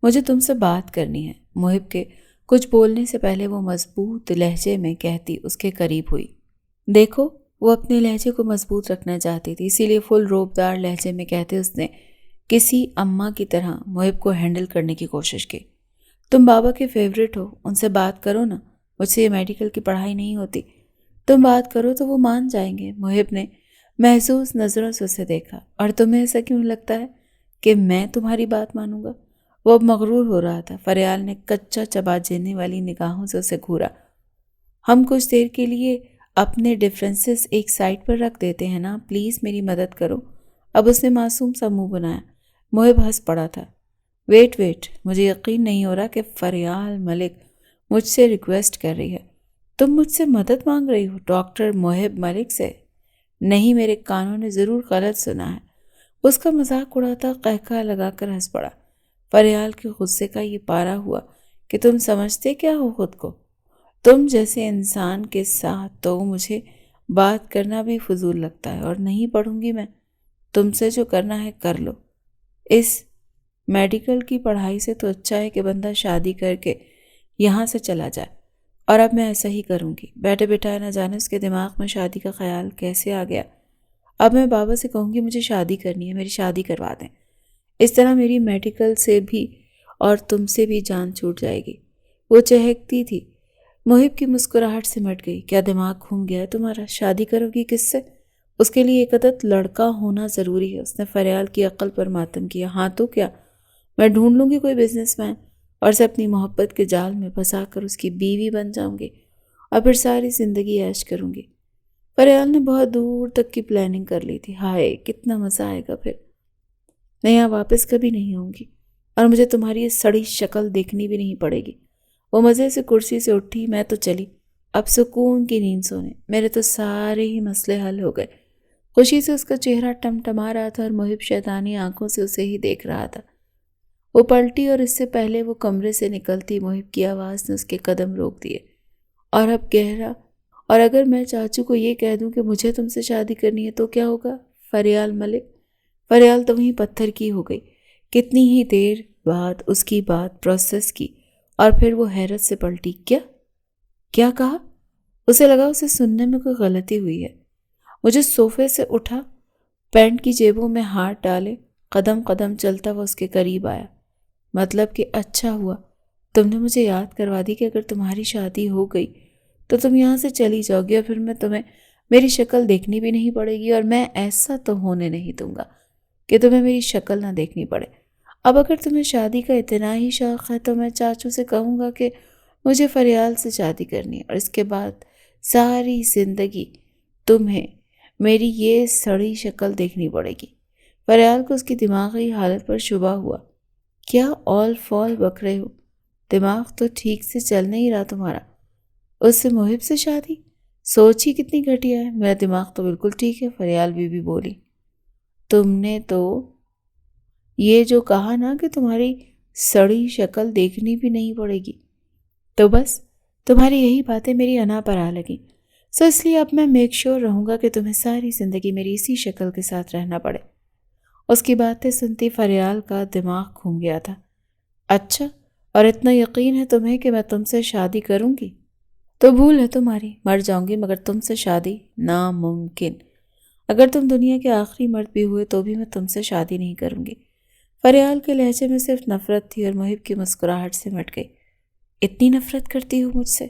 مجھے تم سے بات کرنی ہے، محب کے کچھ بولنے سے پہلے وہ مضبوط لہجے میں کہتی اس کے قریب ہوئی۔ دیکھو، وہ اپنے لہجے کو مضبوط رکھنا چاہتی تھی، اسی لیے فل روبدار لہجے میں کہتے اس نے کسی اماں کی طرح محب کو ہینڈل کرنے کی کوشش کی۔ تم بابا کے فیورٹ ہو، ان سے بات کرو نا، مجھ سے یہ میڈیکل کی پڑھائی نہیں ہوتی، تم بات کرو تو وہ مان جائیں گے۔ محب نے محظوظ نظروں سے اسے دیکھا۔ اور تمہیں ایسا کیوں لگتا ہے کہ میں تمہاری بات مانوں گا؟ وہ اب مغرور ہو رہا تھا۔ فریال نے کچا چبا جینے والی نگاہوں سے اسے گھورا۔ ہم کچھ دیر کے لیے اپنے ڈفرینسز ایک سائڈ پر رکھ دیتے ہیں نا، پلیز میری مدد کرو۔ اب اس نے معصوم سا منہ بنایا۔ محب ہنس پڑا تھا۔ ویٹ، مجھے یقین نہیں ہو رہا کہ فریال ملک مجھ سے ریکویسٹ کر رہی ہے۔ تم مجھ سے مدد مانگ رہی ہو؟ ڈاکٹر محب ملک سے؟ نہیں، میرے کانوں نے ضرور غلط سنا ہے۔ اس کا مذاق اڑاتا قہقہ لگا کر ہنس پڑا۔ فریال کے غصے کا یہ پارا ہوا کہ تم سمجھتے کیا ہو خود کو؟ تم جیسے انسان کے ساتھ تو مجھے بات کرنا بھی فضول لگتا ہے، اور نہیں پڑھوں گی میں۔ تم سے جو کرنا ہے کر لو۔ اس میڈیکل کی پڑھائی سے تو اچھا ہے کہ بندہ شادی کر کے یہاں سے چلا جائے، اور اب میں ایسا ہی کروں گی۔ بیٹھے بیٹھائے نہ جانے اس کے دماغ میں شادی کا خیال کیسے آ گیا۔ اب میں بابا سے کہوں گی مجھے شادی کرنی ہے، میری شادی کروا دیں۔ اس طرح میری میڈیکل سے بھی اور تم سے بھی جان چھوٹ جائے گی۔ وہ چہکتی تھی۔ محب کی مسکراہٹ سمٹ گئی۔ کیا دماغ گھوم گیا ہے تمہارا؟ شادی کرو گی کس سے؟ اس کے لیے ایک عدد لڑکا ہونا ضروری ہے۔ اس نے فریال کی عقل پر ماتم کیا۔ ہاں تو کیا، میں ڈھونڈ لوں گی کوئی بزنس مین، اور اسے اپنی محبت کے جال میں پھنسا کر اس کی بیوی بن جاؤں گی، اور پھر ساری زندگی عیش کروں گی۔ فریال نے بہت دور تک کی پلاننگ کر لی تھی۔ ہائے کتنا مزہ آئے گا پھر۔ میں یہاں واپس کبھی نہیں آؤں گی، اور مجھے تمہاری یہ سڑی شکل دیکھنی بھی نہیں پڑے گی۔ وہ مزے سے کرسی سے اٹھی۔ میں تو چلی، اب سکون کی نیند سونے۔ میرے تو سارے ہی مسئلے حل ہو گئے۔ خوشی سے اس کا چہرہ ٹمٹما رہا تھا، اور محب شیطانی آنکھوں سے اسے ہی دیکھ رہا تھا۔ وہ پلٹی، اور اس سے پہلے وہ کمرے سے نکلتی محب کی آواز نے اس کے قدم روک دیے۔ اور اب گہرا، اور اگر میں چاچو کو یہ کہہ دوں کہ مجھے تم سے شادی کرنی ہے تو کیا ہوگا فریال ملک؟ فریال تو وہیں پتھر کی ہو گئی۔ کتنی ہی دیر بعد اس کی بات پروسیس کی، اور پھر وہ حیرت سے پلٹی۔ کیا کہا؟ اسے لگا اسے سننے میں کوئی غلطی ہوئی ہے۔ مجھے صوفے سے اٹھا، پینٹ کی جیبوں میں ہاتھ ڈالے، قدم قدم چلتا وہ اس کے قریب آیا۔ مطلب کہ اچھا ہوا تم نے مجھے یاد کروا دی کہ اگر تمہاری شادی ہو گئی تو تم یہاں سے چلی جاؤ گی، اور پھر میں تمہیں میری شکل دیکھنی بھی نہیں پڑے گی، اور میں ایسا تو ہونے نہیں دوں گا کہ تمہیں میری شکل نہ دیکھنی پڑے۔ اب اگر تمہیں شادی کا اتنا ہی شوق ہے تو میں چاچو سے کہوں گا کہ مجھے فریال سے شادی کرنی ہے، اور اس کے بعد ساری زندگی تمہیں میری یہ سڑی شکل دیکھنی پڑے گی۔ فریال کو اس کی دماغی حالت پر شبہ ہوا۔ کیا اول فال بک رہے ہو؟ دماغ تو ٹھیک سے چل نہیں رہا تمہارا۔ اس سے محب سے شادی؟ سوچ ہی کتنی گھٹیا ہے۔ میرا دماغ تو بالکل ٹھیک ہے، فریال بھی بولی۔ تم نے تو یہ جو کہا نا کہ تمہاری سڑی شکل دیکھنی بھی نہیں پڑے گی، تو بس تمہاری یہی باتیں میری انا پر آ لگیں، سو اس لیے اب میں میک شور رہوں گا کہ تمہیں ساری زندگی میری اسی شکل کے ساتھ رہنا پڑے۔ اس کی باتیں سنتی فریال کا دماغ گھوم گیا تھا۔ اچھا، اور اتنا یقین ہے تمہیں کہ میں تم سے شادی کروں گی؟ تو بھول ہے تمہاری، مر جاؤں گی مگر تم سے شادی ناممکن۔ اگر تم دنیا کے آخری مرد بھی ہوئے تو بھی میں تم سے شادی نہیں کروں گی۔ فریال کے لہجے میں صرف نفرت تھی، اور محب کی مسکراہٹ سے مٹ گئی۔ اتنی نفرت کرتی ہو مجھ سے؟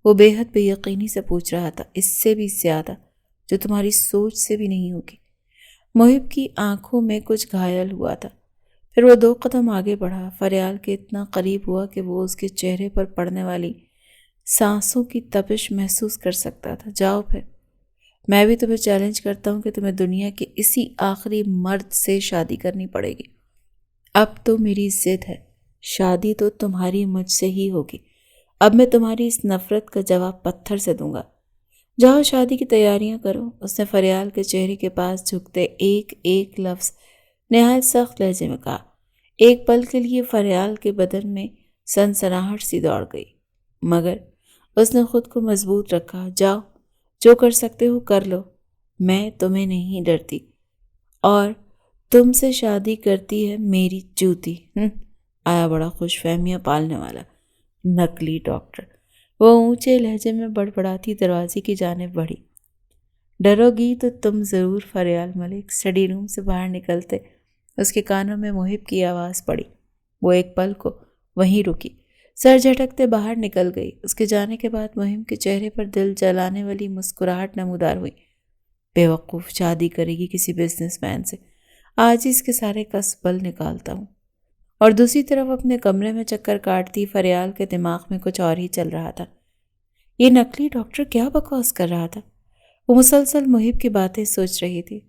وہ بے حد بے یقینی سے پوچھ رہا تھا۔ اس سے بھی زیادہ، جو تمہاری سوچ سے بھی نہیں ہوگی۔ محب کی آنکھوں میں کچھ گھائل ہوا تھا۔ پھر وہ 2 قدم آگے بڑھا، فریال کے اتنا قریب ہوا کہ وہ اس کے چہرے پر پڑنے والی سانسوں کی تپش محسوس کر سکتا تھا۔ جاؤ پھر، میں بھی تمہیں چیلنج کرتا ہوں کہ تمہیں دنیا کے اسی آخری مرد سے شادی کرنی پڑے گی۔ اب تو میری ضد ہے، شادی تو تمہاری مجھ سے ہی ہوگی۔ اب میں تمہاری اس نفرت کا جواب پتھر سے دوں گا۔ جاؤ شادی کی تیاریاں کرو۔ اس نے فریال کے چہرے کے پاس جھکتے ایک ایک لفظ نہایت سخت لہجے میں کہا۔ ایک پل کے لیے فریال کے بدن میں سنسناہٹ سی دوڑ گئی، مگر اس نے خود کو مضبوط رکھا۔ جاؤ، جو کر سکتے ہو کر لو، میں تمہیں نہیں ڈرتی، اور تم سے شادی کرتی ہے میری جوتی۔ آیا بڑا خوش فہمیاں پالنے والا نقلی ڈاکٹر۔ وہ اونچے لہجے میں بڑبڑاتی دروازے کی جانب بڑھی۔ ڈرو گی تو تم ضرور فریال ملک۔ اسٹڈی روم سے باہر نکلتے اس کے کانوں میں محب کی آواز پڑی۔ وہ ایک پل کو وہیں رکی، سر جھٹکتے باہر نکل گئی۔ اس کے جانے کے بعد محب کے چہرے پر دل جلانے والی مسکراہٹ نمودار ہوئی۔ بیوقوف شادی کرے گی کسی بزنس مین سے، آج ہی اس کے سارے کسب بل نکالتا ہوں۔ اور دوسری طرف اپنے کمرے میں چکر کاٹتی فریال کے دماغ میں کچھ اور ہی چل رہا تھا۔ یہ نقلی ڈاکٹر کیا بکواس کر رہا تھا؟ وہ مسلسل محب کی باتیں سوچ رہی تھی،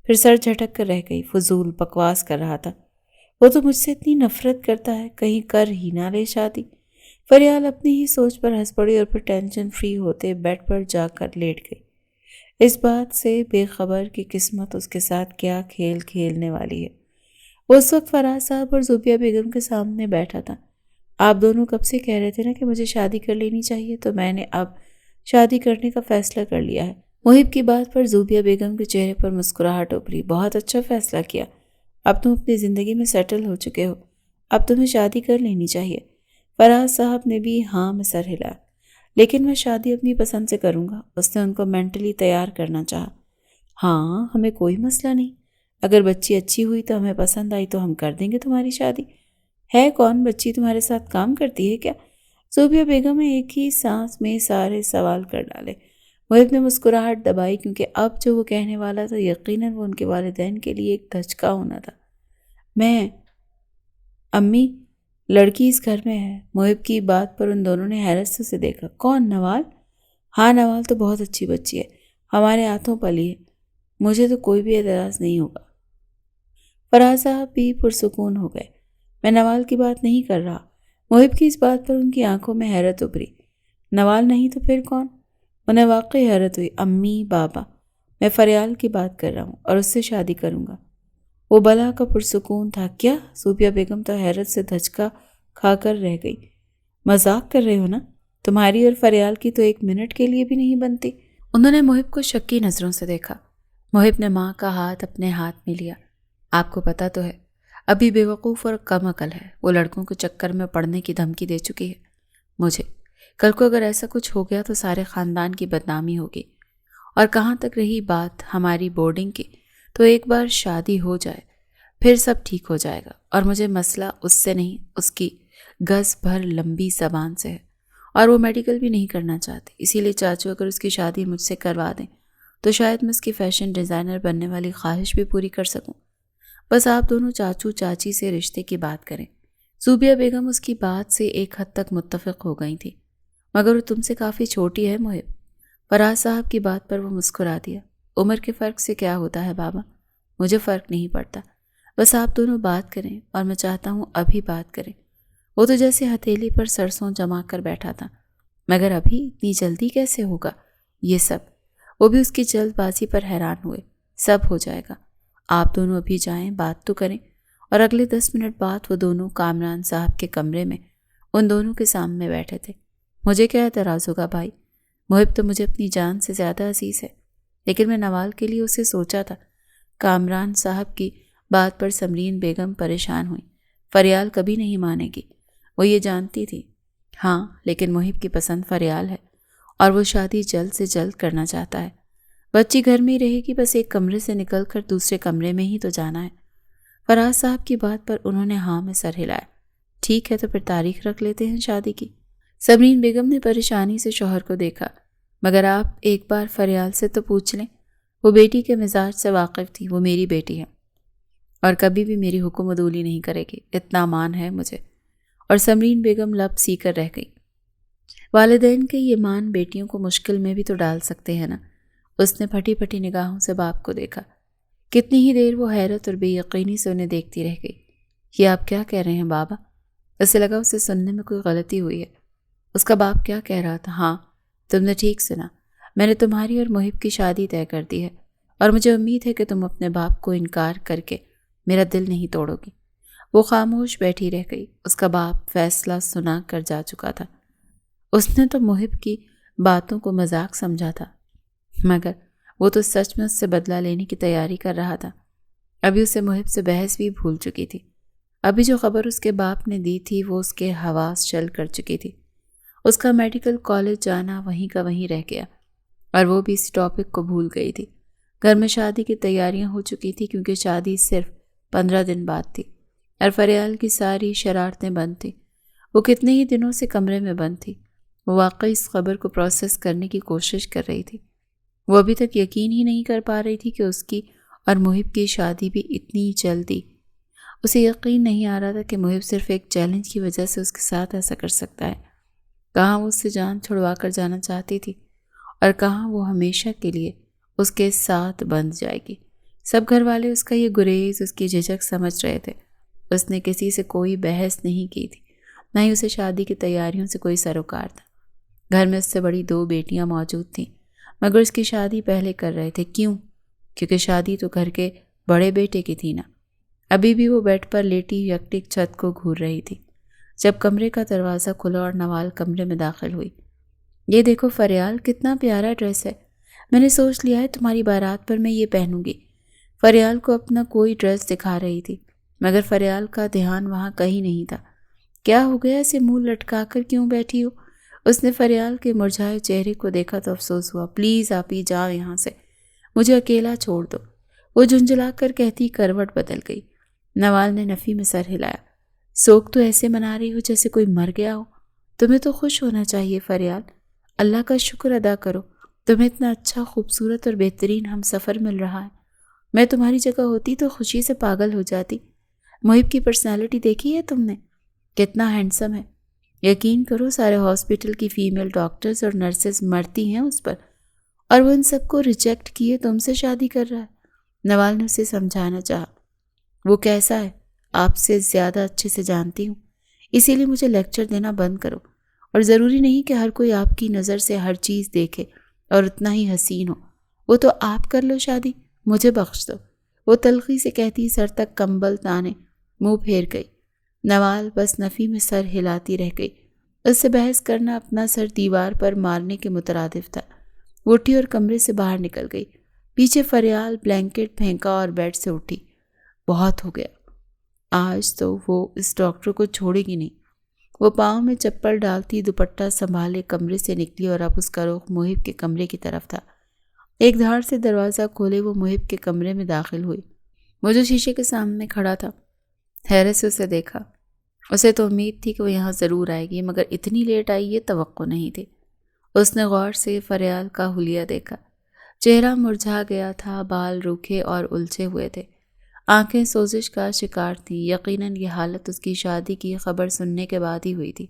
پھر سر جھٹک کر رہ گئی۔ فضول بکواس کر رہا تھا، وہ تو مجھ سے اتنی نفرت کرتا ہے، کہیں کر ہی نہ لے شادی۔ فریال اپنی ہی سوچ پر ہنس پڑی اور پھر ٹینشن فری ہوتے بیڈ پر جا کر لیٹ گئی، اس بات سے بے خبر کہ قسمت اس کے ساتھ کیا کھیل کھیلنے والی ہے۔ وہ اس وقت فراز صاحب اور زوبیہ بیگم کے سامنے بیٹھا تھا۔ آپ دونوں کب سے کہہ رہے تھے نا کہ مجھے شادی کر لینی چاہیے، تو میں نے اب شادی کرنے کا فیصلہ کر لیا ہے۔ محب کی بات پر زوبیہ بیگم کے چہرے پر مسکراہٹ ابھری۔ بہت اچھا فیصلہ کیا، اب تم اپنی زندگی میں سیٹل ہو چکے ہو، اب تمہیں شادی کر لینی چاہیے۔ فراز صاحب نے بھی ہاں میں سر ہلایا۔ لیکن میں شادی اپنی پسند سے کروں گا، اس نے ان کو مینٹلی تیار کرنا چاہا۔ ہاں ہمیں کوئی مسئلہ نہیں، اگر بچی اچھی ہوئی تو ہمیں پسند آئی تو ہم کر دیں گے تمہاری شادی۔ ہے کون بچی؟ تمہارے ساتھ کام کرتی ہے کیا؟ زوبیہ بیگم نے ایک ہی سانس میں سارے سوال کر ڈالے۔ محب نے مسکراہٹ دبائی کیونکہ اب جو وہ کہنے والا تھا یقیناً وہ ان کے والدین کے لیے ایک دھچکا ہونا تھا۔ میں امی لڑکی اس گھر میں ہے۔ محب کی بات پر ان دونوں نے حیرت سے اسے دیکھا۔ کون؟ نوال؟ ہاں نوال تو بہت اچھی بچی ہے، ہمارے ہاتھوں پلی ہے، مجھے تو کوئی بھی اعتراض نہیں ہوگا۔ فراز صاحب بھی پرسکون ہو گئے۔ میں نوال کی بات نہیں کر رہا۔ محب کی اس بات پر ان کی آنکھوں میں حیرت ابھری۔ نوال نہیں تو پھر کون؟ انہیں واقعی حیرت ہوئی۔ امی بابا، میں فریال کی بات کر رہا ہوں اور اس سے شادی کروں گا۔ وہ بلا کا پرسکون تھا۔ کیا؟ زوبیہ بیگم تو حیرت سے دھچکا کھا کر رہ گئی۔ مذاق کر رہے ہو نا؟ تمہاری اور فریال کی تو ایک منٹ کے لیے بھی نہیں بنتی۔ انہوں نے محب کو شکی نظروں سے دیکھا۔ محب نے ماں کا ہاتھ اپنے ہاتھ میں لیا۔ آپ کو پتا تو ہے ابھی بے وقوف اور کم عقل ہے، وہ لڑکوں کے چکر میں پڑنے کی دھمکی دے چکی ہے مجھے۔ کل کو اگر ایسا کچھ ہو گیا تو سارے خاندان کی بدنامی ہوگی۔ اور کہاں تک رہی بات ہماری بورڈنگ کی، تو ایک بار شادی ہو جائے پھر سب ٹھیک ہو جائے گا، اور مجھے مسئلہ اس سے نہیں، اس کی گز بھر لمبی زبان سے ہے، اور وہ میڈیکل بھی نہیں کرنا چاہتی۔ اسی لیے چاچو اگر اس کی شادی مجھ سے کروا دیں تو شاید میں اس کی فیشن ڈیزائنر بننے والی خواہش بھی پوری کر سکوں۔ بس آپ دونوں چاچو چاچی سے رشتے کی بات کریں۔ زوبیہ بیگم اس کی بات سے ایک حد تک متفق ہو گئی تھی، مگر وہ تم سے کافی چھوٹی ہے محب۔ فراز صاحب کی بات پر وہ مسکرا دیا۔ عمر کے فرق سے کیا ہوتا ہے بابا، مجھے فرق نہیں پڑتا، بس آپ دونوں بات کریں، اور میں چاہتا ہوں ابھی بات کریں۔ وہ تو جیسے ہتھیلی پر سرسوں جما کر بیٹھا تھا۔ مگر ابھی اتنی جلدی کیسے ہوگا یہ سب؟ وہ بھی اس کی جلد بازی پر حیران ہوئے۔ سب ہو جائے گا، آپ دونوں ابھی جائیں، بات تو کریں۔ اور اگلے 10 منٹ بعد وہ دونوں کامران صاحب کے کمرے میں ان دونوں کے سامنے بیٹھے تھے۔ مجھے کیا اعتراض ہوگا بھائی؟ محب تو مجھے اپنی جان سے زیادہ عزیز ہے، لیکن میں نوال کے لیے اسے سوچا تھا۔ کامران صاحب کی بات پر سمرین بیگم پریشان ہوئی۔ فریال کبھی نہیں مانے گی، وہ یہ جانتی تھی۔ ہاں لیکن محب کی پسند فریال ہے، اور وہ شادی جلد سے جلد کرنا چاہتا ہے۔ بچی گھر میں ہی رہے گی، بس ایک کمرے سے نکل کر دوسرے کمرے میں ہی تو جانا ہے۔ فراز صاحب کی بات پر انہوں نے ہاں میں سر ہلایا۔ ٹھیک ہے تو پھر تاریخ رکھ لیتے ہیں شادی کی۔ سمرین بیگم نے پریشانی سے شوہر کو دیکھا۔ مگر آپ ایک بار فریال سے تو پوچھ لیں، وہ بیٹی کے مزاج سے واقف تھی، وہ میری بیٹی ہے اور کبھی بھی میری حکم عدولی نہیں کرے گی، اتنا مان ہے مجھے۔ اور سمرین بیگم لب سی کر رہ گئی۔ والدین کے یہ مان بیٹیوں کو مشکل میں بھی تو ڈال سکتے ہیں نا۔ اس نے پھٹی پھٹی نگاہوں سے باپ کو دیکھا۔ کتنی ہی دیر وہ حیرت اور بے یقینی سے انہیں دیکھتی رہ گئی۔ یہ آپ کیا کہہ رہے ہیں بابا؟ اسے لگا اسے سننے میں کوئی غلطی ہوئی ہے۔ اس کا باپ کیا کہہ رہا تھا؟ ہاں تم نے ٹھیک سنا، میں نے تمہاری اور محب کی شادی طے کر دی ہے، اور مجھے امید ہے کہ تم اپنے باپ کو انکار کر کے میرا دل نہیں توڑو گی۔ وہ خاموش بیٹھی رہ گئی۔ اس کا باپ فیصلہ سنا کر جا چکا تھا۔ اس نے تو محب کی باتوں کو مذاق سمجھا تھا، مگر وہ تو سچ میں اس سے بدلہ لینے کی تیاری کر رہا تھا۔ ابھی اسے محب سے بحث بھی بھول چکی تھی۔ ابھی جو خبر اس کے باپ نے دی تھی وہ اس کے حواس چل کر چکی تھی۔ اس کا میڈیکل کالج جانا وہیں کا وہیں رہ گیا، اور وہ بھی اس ٹاپک کو بھول گئی تھی۔ گھر میں شادی کی تیاریاں ہو چکی تھی، کیونکہ شادی صرف 15 دن بعد تھی، اور فریال کی ساری شرارتیں بند تھیں۔ وہ کتنے ہی دنوں سے کمرے میں بند تھی۔ وہ واقعی اس خبر کو پروسیس کرنے کی کوشش کر رہی تھی۔ وہ ابھی تک یقین ہی نہیں کر پا رہی تھی کہ اس کی اور محب کی شادی بھی اتنی جلدی۔ اسے یقین نہیں آ رہا تھا کہ محب صرف ایک چیلنج کی وجہ سے اس کے ساتھ ایسا کر سکتا ہے۔ کہاں وہ اس سے جان چھڑوا کر جانا چاہتی تھی اور کہاں وہ ہمیشہ کے لیے اس کے ساتھ بندھ جائے گی۔ سب گھر والے اس کا یہ گریز، اس کی جھجک سمجھ رہے تھے۔ اس نے کسی سے کوئی بحث نہیں کی تھی، نہ ہی اسے شادی کی تیاریوں سے کوئی سروکار تھا۔ گھر میں اس سے بڑی 2 بیٹیاں موجود تھیں، مگر اس کی شادی پہلے کر رہے تھے۔ کیوں؟ کیونکہ شادی تو گھر کے بڑے بیٹے کی تھی نا۔ ابھی بھی وہ بیڈ پر لیٹی یکٹک چھت کو گھور رہی تھی جب کمرے کا دروازہ کھلا اور نوال کمرے میں داخل ہوئی۔ یہ دیکھو فریال، کتنا پیارا ڈریس ہے، میں نے سوچ لیا ہے تمہاری بارات پر میں یہ پہنوں گی۔ فریال کو اپنا کوئی ڈریس دکھا رہی تھی، مگر فریال کا دھیان وہاں کہیں نہیں تھا۔ کیا ہو گیا، اسے منہ لٹکا کر کیوں بیٹھی ہو؟ اس نے فریال کے مرجھائے چہرے کو دیکھا تو افسوس ہوا۔ پلیز آپی جاؤ یہاں سے، مجھے اکیلا چھوڑ دو، وہ جھنجھلا کر کہتی کروٹ بدل گئی۔ نوال نے نفی میں سر ہلایا۔ سوگ تو ایسے منا رہی ہو جیسے کوئی مر گیا ہو، تمہیں تو خوش ہونا چاہیے فریال، اللہ کا شکر ادا کرو، تمہیں اتنا اچھا، خوبصورت اور بہترین ہم سفر مل رہا ہے۔ میں تمہاری جگہ ہوتی تو خوشی سے پاگل ہو جاتی۔ محب کی پرسنالٹی دیکھی ہے تم نے؟ کتنا ہینڈسم ہے، یقین کرو سارے ہاسپٹل کی فیمیل ڈاکٹرز اور نرسز مرتی ہیں اس پر، اور وہ ان سب کو ریجیکٹ کیے تم سے شادی کر رہا ہے۔ نوال نے اسے سمجھانا چاہا۔ وہ کیسا ہے آپ سے زیادہ اچھے سے جانتی ہوں، اسی لیے مجھے لیکچر دینا بند کرو، اور ضروری نہیں کہ ہر کوئی آپ کی نظر سے ہر چیز دیکھے اور اتنا ہی حسین ہو۔ وہ تو آپ کر لو شادی، مجھے بخش دو، وہ تلخی سے کہتی سر تک کمبل تانے منہ پھیر گئی۔ نوال بس نفی میں سر ہلاتی رہ گئی۔ اس سے بحث کرنا اپنا سر دیوار پر مارنے کے مترادف تھا۔ وہ اٹھی اور کمرے سے باہر نکل گئی۔ پیچھے فریال بلینکٹ پھینکا اور بیڈ سے اٹھی۔ بہت ہو گیا، آج تو وہ اس ڈاکٹر کو چھوڑے گی نہیں۔ وہ پاؤں میں چپل ڈالتی دوپٹہ سنبھالے کمرے سے نکلی اور اب اس کا رخ محب کے کمرے کی طرف تھا۔ ایک دھاڑ سے دروازہ کھولے وہ محب کے کمرے میں داخل ہوئی۔ وہ جو شیشے کے سامنے کھڑا تھا، حیرت سے اسے دیکھا۔ اسے تو امید تھی کہ وہ یہاں ضرور آئے گی، مگر اتنی لیٹ آئی یہ توقع نہیں تھی۔ اس نے غور سے فریال کا حلیہ دیکھا۔ چہرہ مرجھا گیا تھا، بال روکھے اور الجھے ہوئے تھے، آنکھیں سوزش کا شکار تھیں۔ یقیناً یہ حالت اس کی شادی کی خبر سننے کے بعد ہی ہوئی تھی۔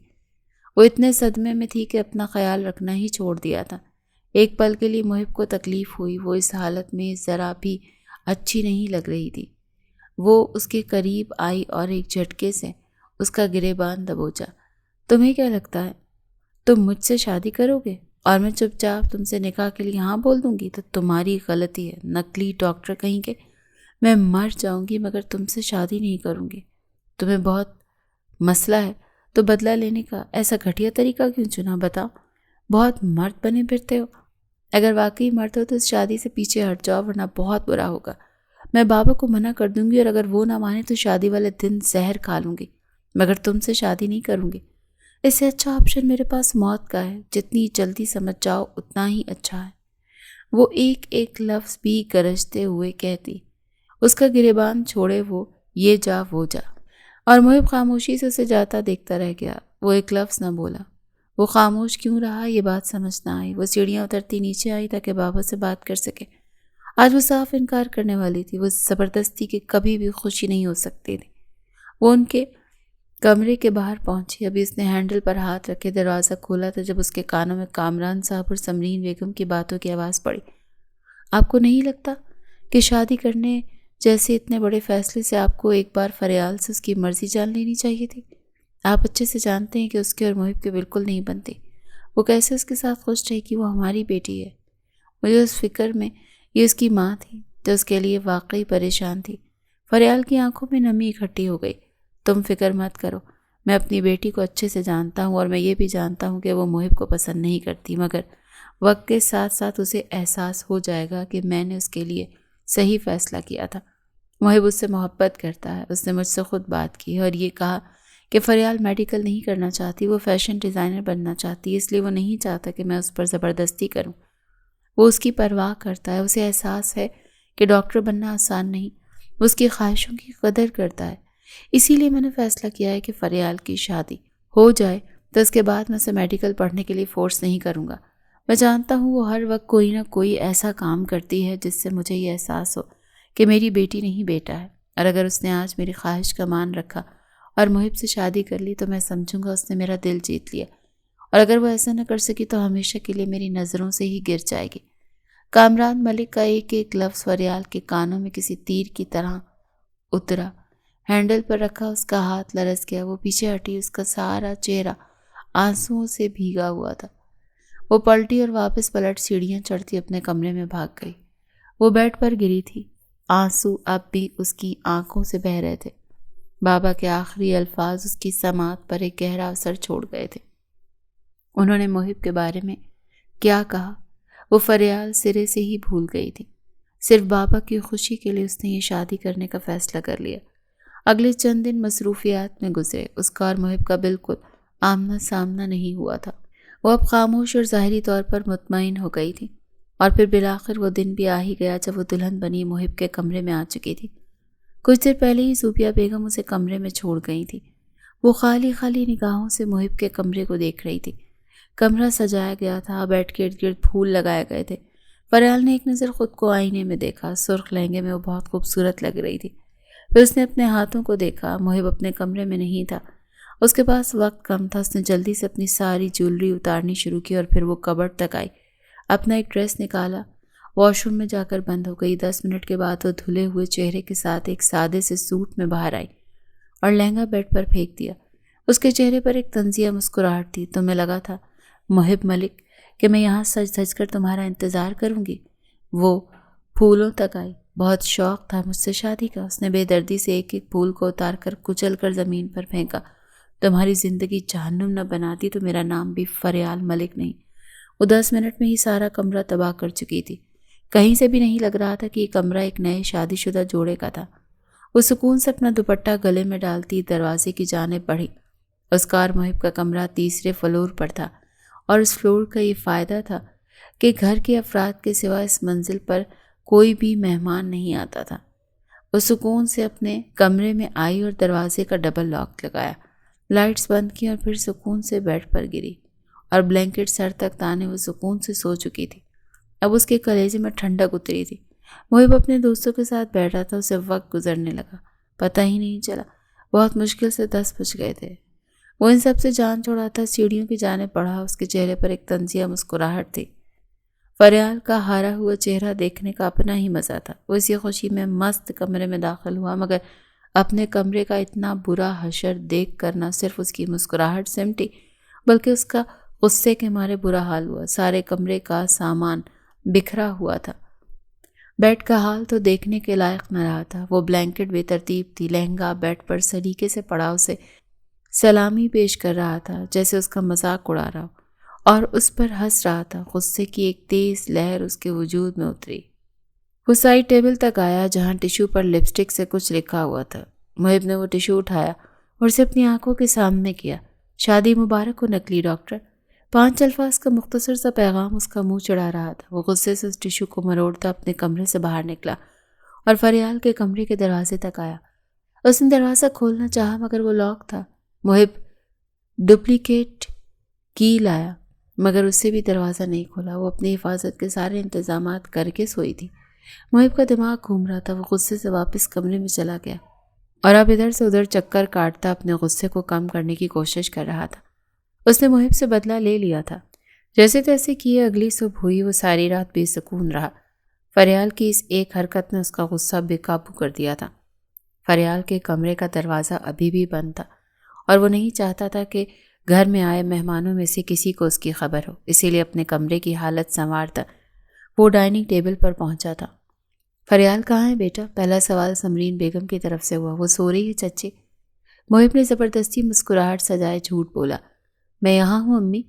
وہ اتنے صدمے میں تھی کہ اپنا خیال رکھنا ہی چھوڑ دیا تھا۔ ایک پل کے لیے محب کو تکلیف ہوئی، وہ اس حالت میں ذرا بھی اچھی نہیں لگ رہی تھی۔ وہ اس کے قریب آئی اور ایک جھٹکے سے اس کا گریبان دبوچا۔ تمہیں کیا لگتا ہے تم مجھ سے شادی کرو گے اور میں چپ چاپ تم سے نکاح کے لیے ہاں بول دوں گی؟ تو تمہاری غلطی ہے، نقلی ڈاکٹر کہیں گے۔ میں مر جاؤں گی مگر تم سے شادی نہیں کروں گی۔ تمہیں بہت مسئلہ ہے تو بدلہ لینے کا ایسا گھٹیا طریقہ کیوں چنا؟ بتاؤ، بہت مرد بنے پھرتے ہو۔ اگر واقعی مرد ہو تو اس شادی سے پیچھے ہٹ جاؤ، ورنہ بہت برا ہوگا۔ میں بابا کو منع کر دوں گی اور اگر وہ نہ مانے تو شادی والے دن زہر کھا لوں گی، مگر تم سے شادی نہیں کروں گی۔ اس سے اچھا آپشن میرے پاس موت کا ہے، جتنی جلدی سمجھ جاؤ اتنا ہی اچھا ہے۔ وہ ایک ایک لفظ بھی گرجتے ہوئے کہتی۔ اس کا گریبان چھوڑے وہ یہ جا وہ جا، اور محب خاموشی سے اسے جاتا دیکھتا رہ گیا۔ وہ ایک لفظ نہ بولا۔ وہ خاموش کیوں رہا یہ بات سمجھ نہ آئی۔ وہ سیڑھیاں اترتی نیچے آئی تاکہ بابا سے بات کر سکے۔ آج وہ صاف انکار کرنے والی تھی۔ وہ زبردستی کے کبھی بھی خوشی نہیں ہو سکتی تھی۔ وہ ان کے کمرے کے باہر پہنچی۔ ابھی اس نے ہینڈل پر ہاتھ رکھے دروازہ کھولا تھا جب اس کے کانوں میں کامران صاحب اور سمرین بیگم کی باتوں کی آواز پڑی۔ آپ کو نہیں لگتا کہ شادی کرنے جیسے اتنے بڑے فیصلے سے آپ کو ایک بار فریال سے اس کی مرضی جان لینی چاہیے تھی؟ آپ اچھے سے جانتے ہیں کہ اس کے اور محب کے بالکل نہیں بنتی۔ وہ کیسے اس کے ساتھ خوش رہے کہ وہ ہماری بیٹی ہے؟ مجھے اس فکر میں یہ اس کی ماں تھی جو اس کے لیے واقعی پریشان تھی۔ فریال کی آنکھوں میں نمی اکٹھی ہو گئی۔ تم فکر مت کرو، میں اپنی بیٹی کو اچھے سے جانتا ہوں اور میں یہ بھی جانتا ہوں کہ وہ محب کو پسند نہیں کرتی، مگر وقت کے ساتھ ساتھ اسے احساس ہو جائے گا کہ میں نے اس کے لیے صحیح فیصلہ کیا تھا۔ محب اس سے محبت کرتا ہے۔ اس نے مجھ سے خود بات کی اور یہ کہا کہ فریال میڈیکل نہیں کرنا چاہتی، وہ فیشن ڈیزائنر بننا چاہتی ہے، اس لیے وہ نہیں چاہتا کہ میں اس پر زبردستی کروں۔ وہ اس کی پرواہ کرتا ہے، اسے احساس ہے کہ ڈاکٹر بننا آسان نہیں، وہ اس کی خواہشوں کی قدر کرتا ہے۔ اسی لیے میں نے فیصلہ کیا ہے کہ فریال کی شادی ہو جائے تو اس کے بعد میں اسے میڈیکل پڑھنے کے لیے فورس نہیں کروں گا۔ میں جانتا ہوں وہ ہر وقت کوئی نہ کوئی ایسا کام کرتی ہے جس سے مجھے یہ احساس ہو کہ میری بیٹی نہیں بیٹا ہے، اور اگر اس نے آج میری خواہش کا مان رکھا اور محب سے شادی کر لی تو میں سمجھوں گا اس نے میرا دل جیت لیا، اور اگر وہ ایسا نہ کر سکی تو ہمیشہ کے لیے میری نظروں سے ہی گر جائے گی۔ کامران ملک کا ایک ایک لفظ فریال کے کانوں میں کسی تیر کی طرح اترا۔ ہینڈل پر رکھا اس کا ہاتھ لرز گیا، وہ پیچھے ہٹی، اس کا سارا چہرہ آنسوؤں سے بھیگا ہوا تھا۔ وہ پلٹی اور واپس پلٹ سیڑھیاں چڑھتی اپنے کمرے میں بھاگ گئی۔ وہ بیڈ پر گری تھی، آنسو اب بھی اس کی آنکھوں سے بہہ رہے تھے۔ بابا کے آخری الفاظ اس کی سماعت پر ایک گہرا اثر چھوڑ گئے تھے۔ انہوں نے محب کے بارے میں کیا کہا وہ فریال سرے سے ہی بھول گئی تھی۔ صرف بابا کی خوشی کے لیے اس نے یہ شادی کرنے کا فیصلہ کر لیا۔ اگلے چند دن مصروفیات میں گزرے، اس کا اور محب کا بالکل آمنا سامنا نہیں ہوا تھا۔ وہ اب خاموش اور ظاہری طور پر مطمئن ہو گئی تھی، اور پھر بالآخر وہ دن بھی آ ہی گیا جب وہ دلہن بنی محب کے کمرے میں آ چکی تھی۔ کچھ دیر پہلے ہی زوبیہ بیگم اسے کمرے میں چھوڑ گئی تھی۔ وہ خالی خالی نگاہوں سے محب کے کمرے کو دیکھ رہی تھی۔ کمرہ سجایا گیا تھا، بیڈ کے ارد گرد پھول لگائے گئے تھے۔ فریال نے ایک نظر خود کو آئینے میں دیکھا، سرخ لہنگے میں وہ بہت خوبصورت لگ رہی تھی۔ پھر اس نے اپنے ہاتھوں کو دیکھا، محب اپنے کمرے میں نہیں تھا۔ اس کے پاس وقت کم تھا، اس نے جلدی سے اپنی ساری جیولری اتارنی شروع کی، اور پھر وہ کبرڈ تک آئی، اپنا ایک ڈریس نکالا، واش روم میں جا کر بند ہو گئی۔ 10 منٹ کے بعد وہ دھلے ہوئے چہرے کے ساتھ ایک سادے سے سوٹ میں باہر آئی اور لہنگا بیڈ پر پھینک دیا۔ اس کے چہرے پر ایک طنزیہ مسکراہٹ تھی۔ تمہیں لگا تھا محب ملک کہ میں یہاں سج دھج کر تمہارا انتظار کروں گی؟ وہ پھولوں تک آئی۔ بہت شوق تھا مجھ سے شادی کا۔ اس نے بے دردی سے ایک ایک پھول کو اتار کر کچل کر زمین پر پھینکا۔ تمہاری زندگی جہنم نہ بناتی تو میرا نام بھی فریال ملک نہیں۔ وہ 10 منٹ میں ہی سارا کمرہ تباہ کر چکی تھی۔ کہیں سے بھی نہیں لگ رہا تھا کہ یہ کمرہ ایک نئے شادی شدہ جوڑے کا تھا۔ وہ سکون سے اپنا دوپٹہ گلے میں ڈالتی دروازے کی جانب بڑھی۔ اس کا اور محب کا کمرہ تیسرے فلور پر تھا، اور اس فلور کا یہ فائدہ تھا کہ گھر کے افراد کے سوا اس منزل پر کوئی بھی مہمان نہیں آتا تھا۔ وہ سکون سے اپنے کمرے میں آئی اور دروازے کا ڈبل لاک لگایا، لائٹس بند کی اور پھر سکون سے بیڈ پر گری، اور بلینکٹ سر تک تانے وہ سکون سے سو چکی تھی۔ اب اس کے کلیجے میں ٹھنڈک اتری تھی۔ محب اپنے دوستوں کے ساتھ بیٹھا تھا، اسے وقت گزرنے لگا، پتہ ہی نہیں چلا۔ بہت مشکل سے 10 بج گئے تھے۔ وہ ان سب سے جان چھوڑاتا سیڑھیوں کی جانب بڑھا، اس کے چہرے پر ایک طنزیہ مسکراہٹ تھی۔ فریال کا ہارا ہوا چہرہ دیکھنے کا اپنا ہی مزہ تھا۔ وہ اسی خوشی میں مست کمرے میں داخل ہوا، مگر اپنے کمرے کا اتنا برا حشر دیکھ کر نہ صرف اس کی مسکراہٹ سمٹی بلکہ اس کا غصے کے مارے برا حال ہوا۔ سارے کمرے کا سامان بکھرا ہوا تھا۔ بیڈ کا حال تو دیکھنے کے لائق نہ رہا تھا۔ وہ بلینکٹ بے ترتیب تھی، لہنگا بیڈ پر سلیقے سے پڑا اسے سلامی پیش کر رہا تھا جیسے اس کا مذاق اڑا رہا ہو، اور اس پر ہنس رہا تھا۔ غصے کی ایک تیز لہر اس کے وجود میں اتری۔ وہ سائڈ ٹیبل تک آیا جہاں ٹیشو پر لپسٹک سے کچھ لکھا ہوا تھا۔ محب نے وہ ٹیشو اٹھایا اور اسے اپنی آنکھوں کے سامنے کیا۔ شادی مبارک ہو نکلی ڈاکٹر۔ 5 الفاظ کا مختصر سا پیغام اس کا منہ چڑھا رہا تھا۔ وہ غصے سے اس ٹیشو کو مروڑتا اپنے کمرے سے باہر نکلا اور فریال کے کمرے کے دروازے تک آیا۔ اس نے دروازہ کھولنا چاہا مگر وہ لاک تھا۔ محب ڈپلیکیٹ کی لایا مگر اس سے بھی دروازہ نہیں کھولا۔ وہ اپنی حفاظت کے سارے انتظامات کر کے سوئی تھی۔ محب کا دماغ گھوم رہا تھا۔ وہ غصے سے واپس کمرے میں چلا گیا اور اب ادھر سے ادھر چکر کاٹتا اپنے غصے کو کم کرنے کی کوشش کر رہا تھا۔ اس نے محب سے بدلہ لے لیا تھا۔ جیسے تیسے کیے اگلی صبح ہوئی، وہ ساری رات بے سکون رہا۔ فریال کی اس ایک حرکت نے اس کا غصہ بے قابو کر دیا تھا۔ فریال کے کمرے کا دروازہ ابھی بھی بند تھا اور وہ نہیں چاہتا تھا کہ گھر میں آئے مہمانوں میں سے کسی کو اس کی خبر ہو، اسی لیے اپنے کمرے کی حالت سنوارتا وہ ڈائننگ ٹیبل پر پہنچا تھا۔ فریال کہاں ہے بیٹا؟ پہلا سوال سمرین بیگم کی طرف سے ہوا۔ وہ سو رہی ہے چچی۔ محب نے زبردستی مسکراہٹ سجائے جھوٹ بولا، میں یہاں ہوں امی۔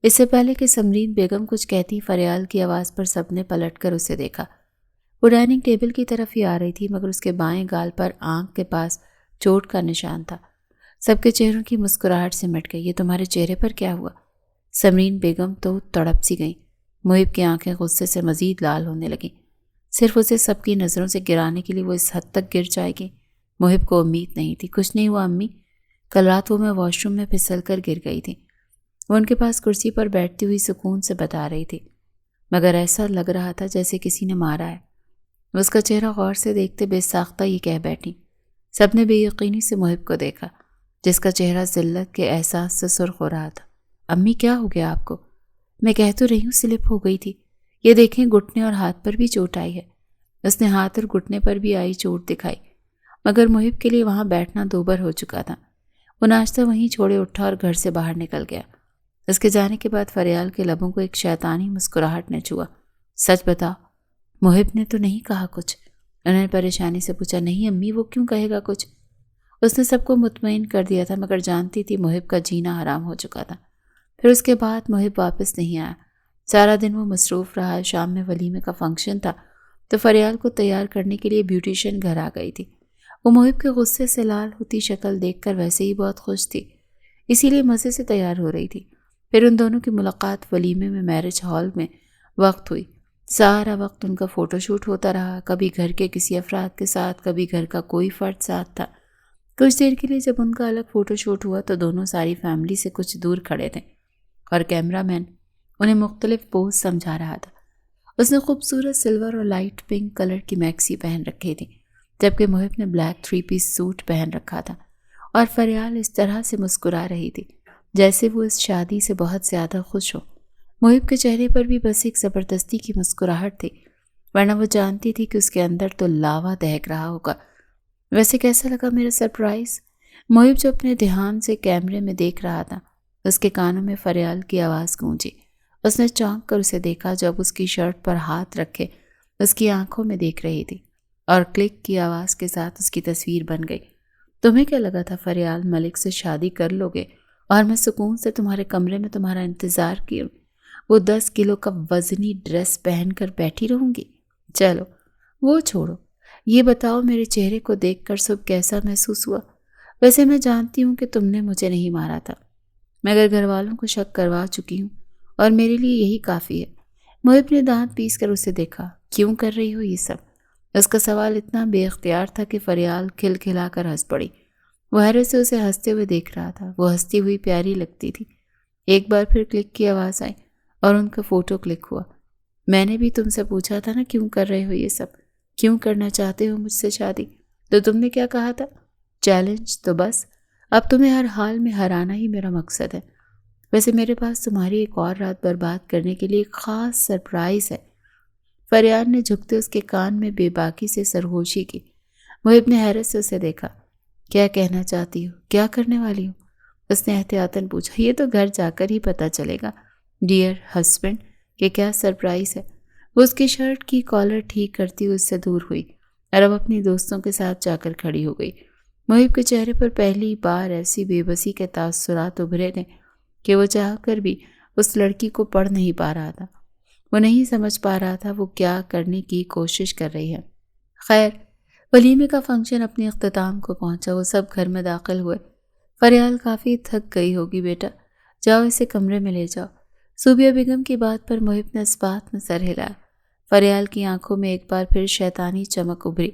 اس سے پہلے کہ سمرین بیگم کچھ کہتی، فریال کی آواز پر سب نے پلٹ کر اسے دیکھا۔ وہ ڈائننگ ٹیبل کی طرف ہی آ رہی تھی مگر اس کے بائیں گال پر آنکھ کے پاس چوٹ کا نشان تھا۔ سب کے چہروں کی مسکراہٹ سے مٹ گئی۔ یہ تمہارے چہرے پر کیا ہوا؟ سمرین بیگم تو تڑپ سی گئیں۔ محب کی آنکھیں غصے سے مزید لال ہونے لگیں۔ صرف اسے سب کی نظروں سے گرانے کے لیے وہ اس حد تک گر جائے گی؟ محب کو امید نہیں تھی۔ کچھ نہیں ہوا امی، کل رات وہ میں واش روم میں پھسل کر گر گئی تھی۔ وہ ان کے پاس کرسی پر بیٹھتی ہوئی سکون سے بتا رہی تھی، مگر ایسا لگ رہا تھا جیسے کسی نے مارا ہے۔ وہ اس کا چہرہ غور سے دیکھتے بے ساختہ یہ کہہ بیٹھی۔ سب نے بے یقینی سے محب کو دیکھا، جس کا چہرہ ذلت کے احساس سے سرخ ہو رہا تھا۔ امی کیا ہو گیا آپ کو؟ میں کہہ تو رہی ہوں سلپ ہو گئی تھی، یہ دیکھیں گھٹنے اور ہاتھ پر بھی چوٹ آئی ہے۔ اس نے ہاتھ اور گھٹنے پر بھی آئی چوٹ دکھائی، مگر محب کے لیے وہاں بیٹھنا دوبر ہو چکا تھا۔ وہ ناشتہ وہیں چھوڑے اٹھا اور گھر سے باہر نکل گیا۔ اس کے جانے کے بعد فریال کے لبوں کو ایک شیطانی مسکراہٹ نے چھوا۔ سچ بتا، محب نے تو نہیں کہا کچھ؟ انہوں نے پریشانی سے پوچھا۔ نہیں امی، وہ کیوں کہے گا کچھ؟ اس نے سب کو مطمئن کر دیا تھا، مگر جانتی تھی محب کا جینا حرام ہو چکا تھا۔ پھر اس کے بعد محب واپس نہیں آیا۔ سارا دن وہ مصروف رہا۔ شام میں ولیمے کا فنکشن تھا تو فریال کو تیار کرنے کے لیے بیوٹیشین گھر آ گئی تھی۔ وہ محب کے غصے سے لال ہوتی شکل دیکھ کر ویسے ہی بہت خوش تھی، اسی لیے مزے سے تیار ہو رہی تھی۔ پھر ان دونوں کی ملاقات ولیمے میں میرج ہال میں وقت ہوئی۔ سارا وقت ان کا فوٹو شوٹ ہوتا رہا، کبھی گھر کے کسی افراد کے ساتھ، کبھی گھر کا کوئی فرد ساتھ تھا۔ کچھ دیر کے لیے جب ان کا الگ فوٹو شوٹ ہوا تو دونوں ساری فیملی سے کچھ دور کھڑے تھے اور کیمرہ مین انہیں مختلف پوز سمجھا رہا تھا۔ اس نے خوبصورت سلور اور لائٹ پنک کلر کی میکسی پہن رکھی تھی، جبکہ محب نے بلیک 3 پیس سوٹ پہن رکھا تھا، اور فریال اس طرح سے مسکرا رہی تھی جیسے وہ اس شادی سے بہت زیادہ خوش ہو۔ محب کے چہرے پر بھی بس ایک زبردستی کی مسکراہٹ تھی، ورنہ وہ جانتی تھی کہ اس کے اندر تو لاوا دہک رہا ہوگا۔ ویسے کیسا لگا میرا سرپرائز؟ محب جو اپنے دھیان سے کیمرے میں دیکھ رہا تھا، اس کے کانوں میں فریال کی آواز گونجی۔ اس نے چونک کر اسے دیکھا جب اس کی شرٹ پر ہاتھ رکھے اس کی آنکھوں میں دیکھ رہی تھی، اور کلک کی آواز کے ساتھ اس کی تصویر بن گئی۔ تمہیں کیا لگا تھا فریال، ملک سے شادی کر لوگے اور میں سکون سے تمہارے کمرے میں تمہارا انتظار کی وہ 10 کلو کا وزنی ڈریس پہن کر بیٹھی رہوں گی؟ چلو وہ چھوڑو، یہ بتاؤ میرے چہرے کو دیکھ کر صبح کیسا محسوس ہوا؟ ویسے میں جانتی ہوں کہ تم نے مجھے نہیں مارا تھا، مگر گھر والوں کو شک کروا چکی ہوں اور میرے لیے یہی کافی ہے۔ محب نے دانت پیس کر اسے دیکھا۔ کیوں کر رہی ہو یہ سب؟ اس کا سوال اتنا بے اختیار تھا کہ فریال کھل کھلا کر ہنس پڑی۔ وہ حیرت سے اسے ہنستے ہوئے دیکھ رہا تھا۔ وہ ہنستی ہوئی پیاری لگتی تھی۔ ایک بار پھر کلک کی آواز آئی اور ان کا فوٹو کلک ہوا۔ میں نے بھی تم سے پوچھا تھا نا کیوں کر رہے ہو یہ سب، کیوں کرنا چاہتے ہو مجھ سے شادی؟ تو تم نے کیا کہا تھا؟ چیلنج تو بس، اب تمہیں ہر حال میں ہرانا ہی میرا مقصد ہے۔ ویسے میرے پاس تمہاری ایک اور رات برباد کرنے کے لیے ایک خاص سرپرائز ہے۔ فریال نے جھکتے اس کے کان میں بے باکی سے سرگوشی کی۔ محب نے حیرت سے اسے دیکھا۔ کیا کہنا چاہتی ہو؟ کیا کرنے والی ہو؟ اس نے احتیاطاً پوچھا۔ یہ تو گھر جا کر ہی پتہ چلے گا ڈیئر ہسبینڈ کہ کیا سرپرائز ہے۔ وہ اس کی شرٹ کی کالر ٹھیک کرتی ہوئی اس سے دور ہوئی اور اب اپنی دوستوں کے ساتھ جا کر کھڑی ہو گئی۔ محب کے چہرے پر پہلی بار ایسی بے بسی کے تاثرات ابھرے تھے کہ وہ چاہ کر بھی اس لڑکی کو پڑھ نہیں پا رہا تھا۔ وہ نہیں سمجھ پا رہا تھا وہ کیا کرنے کی کوشش کر رہی ہے۔ خیر، ولیمے کا فنکشن اپنے اختتام کو پہنچا۔ وہ سب گھر میں داخل ہوئے۔ فریال کافی تھک گئی ہوگی بیٹا، جاؤ اسے کمرے میں لے جاؤ۔ صوبیہ بیگم کی بات پر محب نے اس بات میں سر ہلایا۔ فریال کی آنکھوں میں ایک بار پھر شیطانی چمک ابھری۔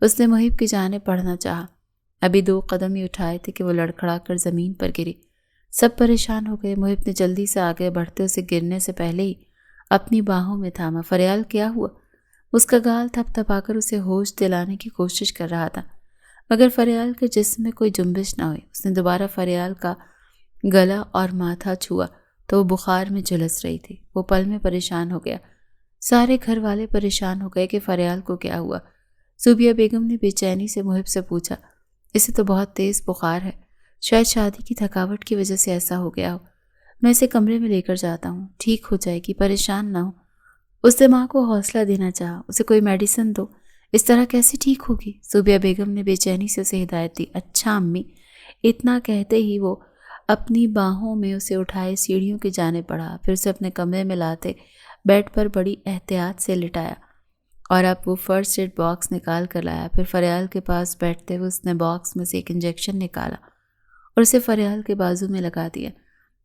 اس نے محب کی جانب بڑھنا چاہا۔ ابھی 2 قدم ہی اٹھائے تھے کہ وہ لڑکھڑا کر زمین پر گری۔ سب پریشان ہو گئے۔ محب نے جلدی سے آگے بڑھتے اسے گرنے سے پہلے ہی اپنی باہوں میں تھاما۔ فریال کیا ہوا؟ اس کا گال تھپ تھپا کر اسے ہوش دلانے کی کوشش کر رہا تھا، مگر فریال کے جسم میں کوئی جنبش نہ ہوئی۔ اس نے دوبارہ فریال کا گلا اور ماتھا چھوا تو وہ بخار میں جھلس رہی تھی۔ وہ پل میں پریشان ہو گیا۔ سارے گھر والے پریشان ہو گئے کہ فریال کو کیا ہوا۔ صوبیہ بیگم نے بے چینی سے محب سے پوچھا۔ اسے تو بہت تیز بخار ہے، شاید شادی کی تھکاوٹ کی وجہ سے ایسا ہو گیا ہو۔ میں اسے کمرے میں لے کر جاتا ہوں، ٹھیک ہو جائے گی، پریشان نہ ہو۔ اس نے ماں کو حوصلہ دینا چاہا۔ اسے کوئی میڈیسن دو، اس طرح کیسے ٹھیک ہوگی؟ صوبیہ بیگم نے بے چینی سے اسے ہدایت دی۔ اچھا امی، اتنا کہتے ہی وہ اپنی باہوں میں اسے اٹھائے سیڑھیوں کی جانب بڑھا، پھر اسے اپنے کمرے میں لاتے بیڈ پر بڑی احتیاط سے لٹایا اور اب وہ فرسٹ ایڈ باکس نکال کر لایا۔ پھر فریال کے پاس بیٹھتے ہوئے اس نے باکس میں سے ایک انجیکشن نکالا اور اسے فریال کے بازو میں لگا دیا۔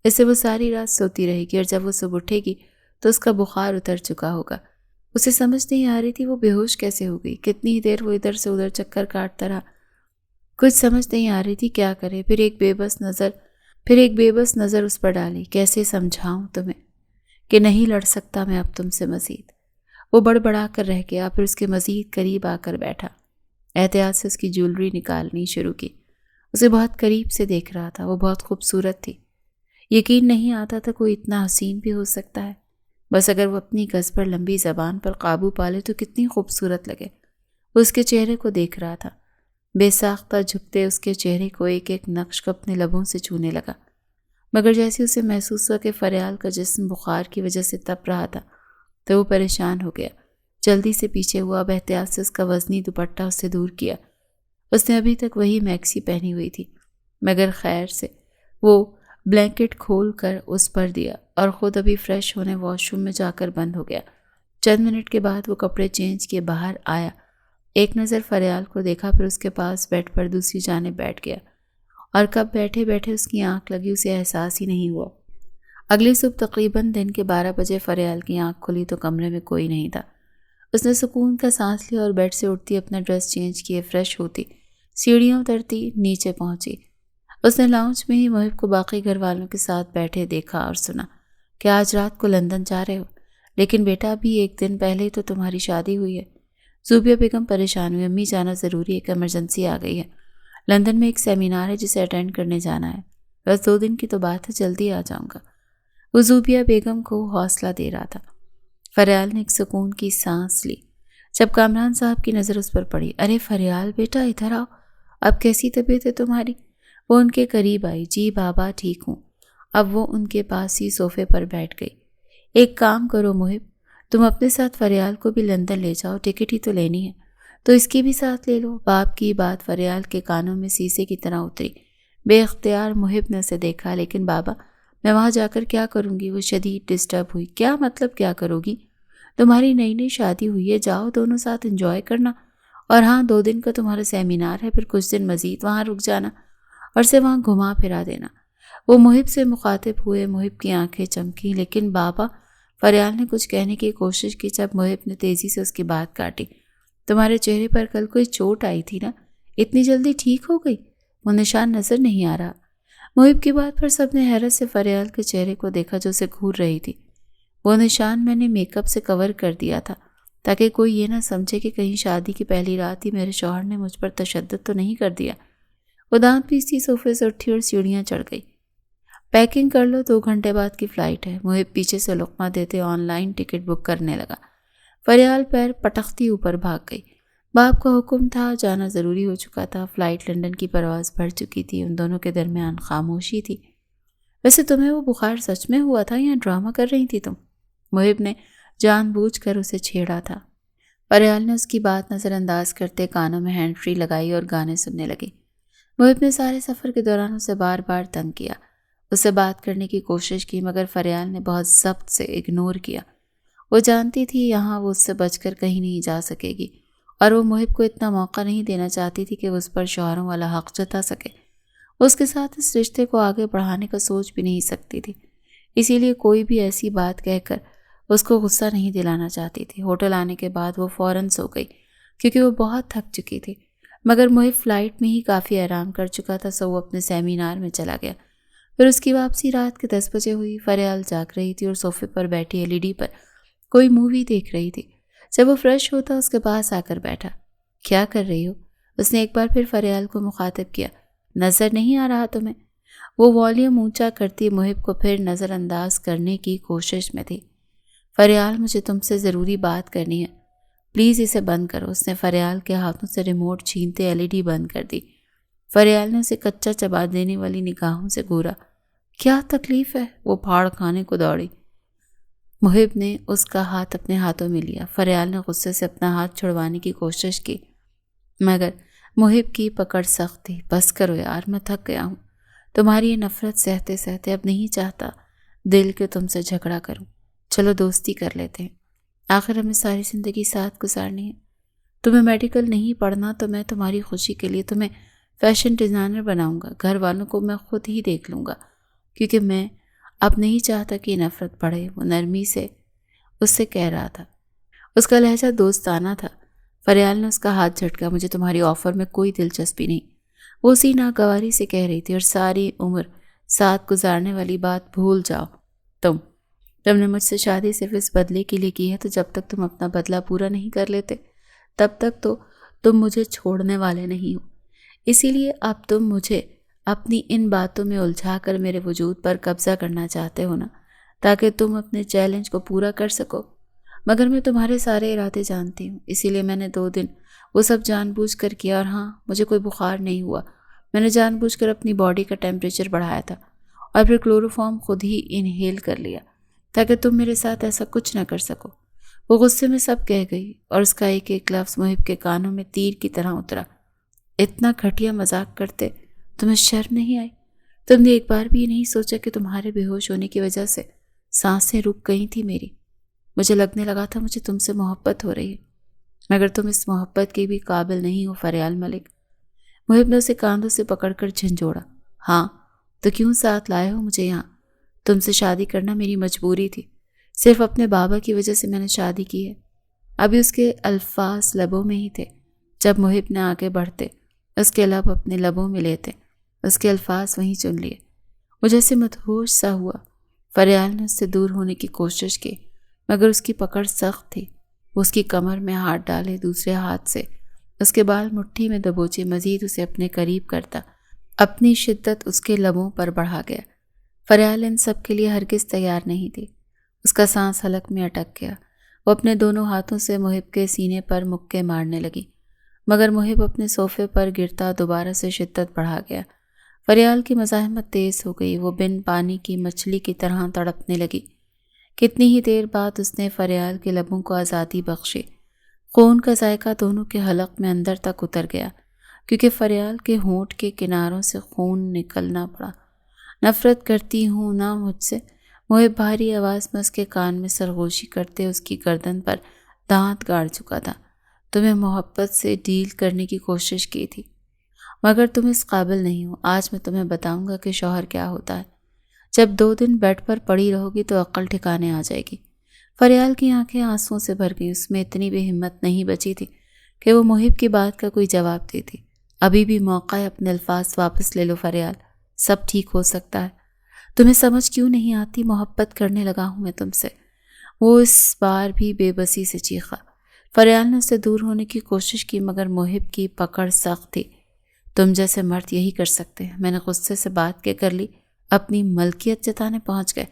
اس سے وہ ساری رات سوتی رہے گی اور جب وہ صبح اٹھے گی تو اس کا بخار اتر چکا ہوگا۔ اسے سمجھ نہیں آ رہی تھی وہ بے ہوش کیسے ہو گئی۔ کتنی دیر وہ ادھر سے ادھر چکر کاٹتا رہا، کچھ سمجھ نہیں آ رہی تھی کیا کرے۔ پھر ایک بے بس نظر پھر ایک بے بس نظر اس پر ڈالی. کیسے سمجھاؤں تمہیں کہ نہیں لڑ سکتا میں اب تم سے مزید. وہ بڑبڑا کر رہ گیا. پھر اس کے مزید قریب آ کر بیٹھا. احتیاط سے اس کی جیولری نکالنی شروع کی. اسے بہت قریب سے دیکھ رہا تھا. وہ بہت خوبصورت تھی. یقین نہیں آتا تھا کوئی اتنا حسین بھی ہو سکتا ہے. بس اگر وہ اپنی گز پر لمبی زبان پر قابو پالے تو کتنی خوبصورت لگے. وہ اس کے چہرے کو دیکھ رہا تھا. بے ساختہ جھکتے اس کے چہرے کو ایک ایک نقش کو اپنے لبوں سے چھونے لگا. مگر جیسے اسے محسوس ہوا کہ فریال کا جسم بخار کی وجہ سے تپ رہا تھا تو وہ پریشان ہو گیا. جلدی سے پیچھے ہوا. اب احتیاط سے اس کا وزنی دوپٹہ اس سے دور کیا. اس نے ابھی تک وہی میکسی پہنی ہوئی تھی مگر خیر سے وہ بلینکٹ کھول کر اس پر دیا اور خود ابھی فریش ہونے واش روم میں جا کر بند ہو گیا. چند منٹ کے بعد وہ کپڑے چینج کیے باہر آیا. ایک نظر فریال کو دیکھا. پھر اس کے پاس بیڈ پر دوسری جانب بیٹھ گیا اور کب بیٹھے بیٹھے اس کی آنکھ لگی اسے احساس ہی نہیں ہوا. اگلی صبح تقریباً دن کے 12 بجے فریال کی آنکھ کھلی تو کمرے میں کوئی نہیں تھا. اس نے سکون کا سانس لیا اور بیڈ سے اٹھتی اپنا ڈریس چینج کیے فریش ہوتی سیڑھیاں اترتی نیچے پہنچی. اس نے لاؤنج میں ہی محب کو باقی گھر والوں کے ساتھ بیٹھے دیکھا اور سنا کہ آج رات کو لندن جا رہے ہو. لیکن بیٹا ابھی ایک دن پہلے تو تمہاری شادی ہوئی ہے. زوبیہ بیگم پریشان ہوئی. امی جانا ضروری ہے، ایک ایمرجنسی آ گئی ہے. لندن میں ایک سیمینار ہے جسے اٹینڈ کرنے جانا ہے. بس 2 دن کی تو بات ہے، جلدی آ جاؤں گا. وہ زوبیہ بیگم کو حوصلہ دے رہا تھا. فریال نے ایک سکون کی سانس لی جب کامران صاحب کی نظر اس پر پڑی. ارے فریال بیٹا ادھر آؤ، اب کیسی طبیعت ہے تمہاری؟ وہ ان کے قریب آئی. جی بابا ٹھیک ہوں. اب وہ ان کے پاس ہی صوفے پر بیٹھ گئی. ایک کام کرو محب، تم اپنے ساتھ فریال کو بھی لندن لے جاؤ. ٹکٹ ہی تو لینی ہے تو اس کی بھی ساتھ لے لو. باپ کی بات فریال کے کانوں میں سیسے کی طرح اتری. بے اختیار محب نے اسے دیکھا. لیکن بابا میں وہاں جا کر کیا کروں گی؟ وہ شدید ڈسٹرب ہوئی. کیا مطلب کیا کرو گی؟ تمہاری نئی نئی شادی ہوئی ہے، جاؤ دونوں ساتھ انجوائے کرنا. اور ہاں 2 دن کا تمہارا سیمینار ہے، پھر کچھ دن مزید وہاں رک جانا اور سے وہاں گھما پھرا دینا. وہ محب سے مخاطب ہوئے. محب کی آنکھیں چمکی. لیکن بابا، فریال نے کچھ کہنے کی کوشش کی جب محب نے تیزی سے اس کی بات کاٹی. تمہارے چہرے پر کل کوئی چوٹ آئی تھی نا؟ اتنی جلدی ٹھیک ہو گئی؟ وہ نشان نظر نہیں آ رہا. محب کی بات پر سب نے حیرت سے فریال کے چہرے کو دیکھا جو اسے گھور رہی تھی. وہ نشان میں نے میک اپ سے کور کر دیا تھا تاکہ کوئی یہ نہ سمجھے کہ کہیں شادی کی پہلی رات ہی میرے شوہر نے مجھ پر تشدد تو نہیں کر دیا. وہ دانت پیستی صوفے سے اٹھی اور سیڑھیاں چڑھ گئی. پیکنگ کر لو، 2 گھنٹے بعد کی فلائٹ ہے. محب پیچھے سے لقمہ دیتے آن لائن ٹکٹ بک کرنے لگا. فریال پیر پٹختی اوپر بھاگ گئی. باپ کا حکم تھا، جانا ضروری ہو چکا تھا. فلائٹ لندن کی پرواز بڑھ چکی تھی. ان دونوں کے درمیان خاموشی تھی. ویسے تمہیں وہ بخار سچ میں ہوا تھا یا ڈرامہ کر رہی تھی تم؟ محب نے جان بوجھ کر اسے چھیڑا تھا. فریال نے اس کی بات نظر انداز کرتے کانوں میں ہینڈ فری لگائی اور گانے سننے لگی. محب نے سارے سفر کے دوران اسے بار بار تنگ کیا، اس سے بات کرنے کی کوشش کی مگر فریال نے بہت ضبط سے اگنور کیا. وہ جانتی تھی یہاں وہ اس سے بچ کر کہیں نہیں جا سکے گی اور وہ محب کو اتنا موقع نہیں دینا چاہتی تھی کہ وہ اس پر شوہروں والا حق جتا سکے. وہ اس کے ساتھ اس رشتے کو آگے بڑھانے کا سوچ بھی نہیں سکتی تھی. اسی لیے کوئی بھی ایسی بات کہہ کر اس کو غصہ نہیں دلانا چاہتی تھی. ہوٹل آنے کے بعد وہ فوراً سو گئی کیونکہ وہ بہت تھک چکی تھی. مگر محب فلائٹ میں ہی کافی آرام کر چکا تھا سو وہ اپنے سیمینار میں چلا گیا. پھر اس کی واپسی رات کے 10 بجے ہوئی. فریال جاگ رہی تھی اور صوفے پر بیٹھی LED پر کوئی مووی دیکھ رہی تھی. جب وہ فریش ہوتا اس کے پاس آ کر بیٹھا. کیا کر رہی ہو؟ اس نے ایک بار پھر فریال کو مخاطب کیا. نظر نہیں آ رہا تمہیں؟ وہ والیوم اونچا کرتی محب کو پھر نظر انداز کرنے کی کوشش میں تھی. فریال مجھے تم سے ضروری بات کرنی ہے، پلیز اسے بند کرو. اس نے فریال کے ہاتھوں سے ریموٹ چھینتے LED بند کر دی. فریال نے اسے کچا چبا دینے والی نگاہوں سے گھورا. کیا تکلیف ہے؟ وہ پھاڑ کھانے کو دوڑی. محب نے اس کا ہاتھ اپنے ہاتھوں میں لیا. فریال نے غصے سے اپنا ہاتھ چھڑوانے کی کوشش کی مگر محب کی پکڑ سخت تھی. بس کرو یار، میں تھک گیا ہوں. تمہاری یہ نفرت سہتے سہتے اب نہیں چاہتا دل کہ تم سے جھگڑا کروں. چلو دوستی کر لیتے ہیں، آخر ہمیں ساری زندگی ساتھ گزارنی ہے. تمہیں میڈیکل نہیں پڑھنا تو میں تمہاری خوشی کے لیے تمہیں فیشن ڈیزائنر بناؤں گا. گھر والوں کو میں خود ہی دیکھ لوں گا کیونکہ میں اب نہیں چاہتا کہ یہ نفرت بڑھے. وہ نرمی سے اس سے کہہ رہا تھا. اس کا لہجہ دوستانہ تھا. فریال نے اس کا ہاتھ جھٹکا. مجھے تمہاری آفر میں کوئی دلچسپی نہیں. وہ اسی ناگواری سے کہہ رہی تھی اور ساری عمر ساتھ گزارنے والی بات بھول جاؤ۔ تم نے مجھ سے شادی صرف اس بدلے کے لیے کی ہے، تو جب تک تم اپنا بدلہ پورا نہیں کر لیتے تب تک تو تم مجھے چھوڑنے والے نہیں ہو۔ اسی لیے اب تم مجھے اپنی ان باتوں میں الجھا کر میرے وجود پر قبضہ کرنا چاہتے ہو نا، تاکہ تم اپنے چیلنج کو پورا کر سکو۔ مگر میں تمہارے سارے ارادے جانتی ہوں، اسی لیے میں نے 2 دن وہ سب جان بوجھ کر کیا۔ اور ہاں، مجھے کوئی بخار نہیں ہوا، میں نے جان بوجھ کر اپنی باڈی کا ٹیمپریچر بڑھایا تھا اور پھر کلوروفارم خود ہی انہیل کر لیا تاکہ تم میرے ساتھ ایسا کچھ نہ کر سکو۔ وہ غصے میں سب کہہ گئی اور اس کا ایک ایک لفظ محب کے کانوں میں تیر کی طرح اترا۔ اتنا گھٹیا مذاق کرتے تمہیں شرم نہیں آئی؟ تم نے ایک بار بھی یہ نہیں سوچا کہ تمہارے بے ہوش ہونے کی وجہ سے سانسیں رک گئی تھی میری؟ مجھے لگنے لگا تھا مجھے تم سے محبت ہو رہی ہے، مگر تم اس محبت کے بھی قابل نہیں ہو فریال ملک۔ محب نے اسے کاندھوں سے پکڑ کر جھنجھوڑا۔ ہاں تو کیوں ساتھ لائے ہو مجھے یہاں؟ تم سے شادی کرنا میری مجبوری تھی، صرف اپنے بابا کی وجہ سے میں نے شادی کی ہے۔ ابھی اس کے الفاظ لبوں میں ہی تھے جب محب نے آگے بڑھتے اس کے لب اپنے لبوں میں لیتے اس کے الفاظ وہیں چن لیے۔ وہ جیسے مدہوش سا ہوا۔ فریال نے اس سے دور ہونے کی کوشش کی، مگر اس کی پکڑ سخت تھی۔ وہ اس کی کمر میں ہاتھ ڈالے، دوسرے ہاتھ سے اس کے بال مٹھی میں دبوچے مزید اسے اپنے قریب کرتا، اپنی شدت اس کے لبوں پر بڑھا گیا۔ فریال ان سب کے لیے ہرگز تیار نہیں تھی۔ اس کا سانس حلق میں اٹک گیا۔ وہ اپنے دونوں ہاتھوں سے محب کے سینے پر مکے مارنے لگی، مگر محب اپنے صوفے پر گرتا دوبارہ سے شدت بڑھا گیا۔ فریال کی مزاحمت تیز ہو گئی، وہ بن پانی کی مچھلی کی طرح تڑپنے لگی۔ کتنی ہی دیر بعد اس نے فریال کے لبوں کو آزادی بخشی۔ خون کا ذائقہ دونوں کے حلق میں اندر تک اتر گیا، کیونکہ فریال کے ہونٹ کے کناروں سے خون نکلنا پڑا۔ نفرت کرتی ہوں نا مجھ سے؟ محب بھاری آواز میں اس کے کان میں سرگوشی کرتے اس کی گردن پر دانت گاڑ چکا تھا۔ تمہیں محبت سے ڈیل کرنے کی کوشش کی تھی، مگر تم اس قابل نہیں ہو۔ آج میں تمہیں بتاؤں گا کہ شوہر کیا ہوتا ہے۔ جب 2 دن بیڈ پر پڑی رہو گی تو عقل ٹھکانے آ جائے گی۔ فریال کی آنکھیں آنسوؤں سے بھر گئیں۔ اس میں اتنی بھی ہمت نہیں بچی تھی کہ وہ محب کی بات کا کوئی جواب دیتی۔ ابھی بھی موقع ہے، اپنے الفاظ واپس لے لو فریال، سب ٹھیک ہو سکتا ہے۔ تمہیں سمجھ کیوں نہیں آتی؟ محبت کرنے لگا ہوں میں تم سے۔ وہ اس بار بھی بے بسی سے چیخا۔ فریال نے اس سے دور ہونے کی کوشش کی، مگر محب کی پکڑ سخت تھی۔ تم جیسے مرد یہی کر سکتے ہیں۔ میں نے غصے سے بات کے کر لی، اپنی ملکیت جتانے پہنچ گئے۔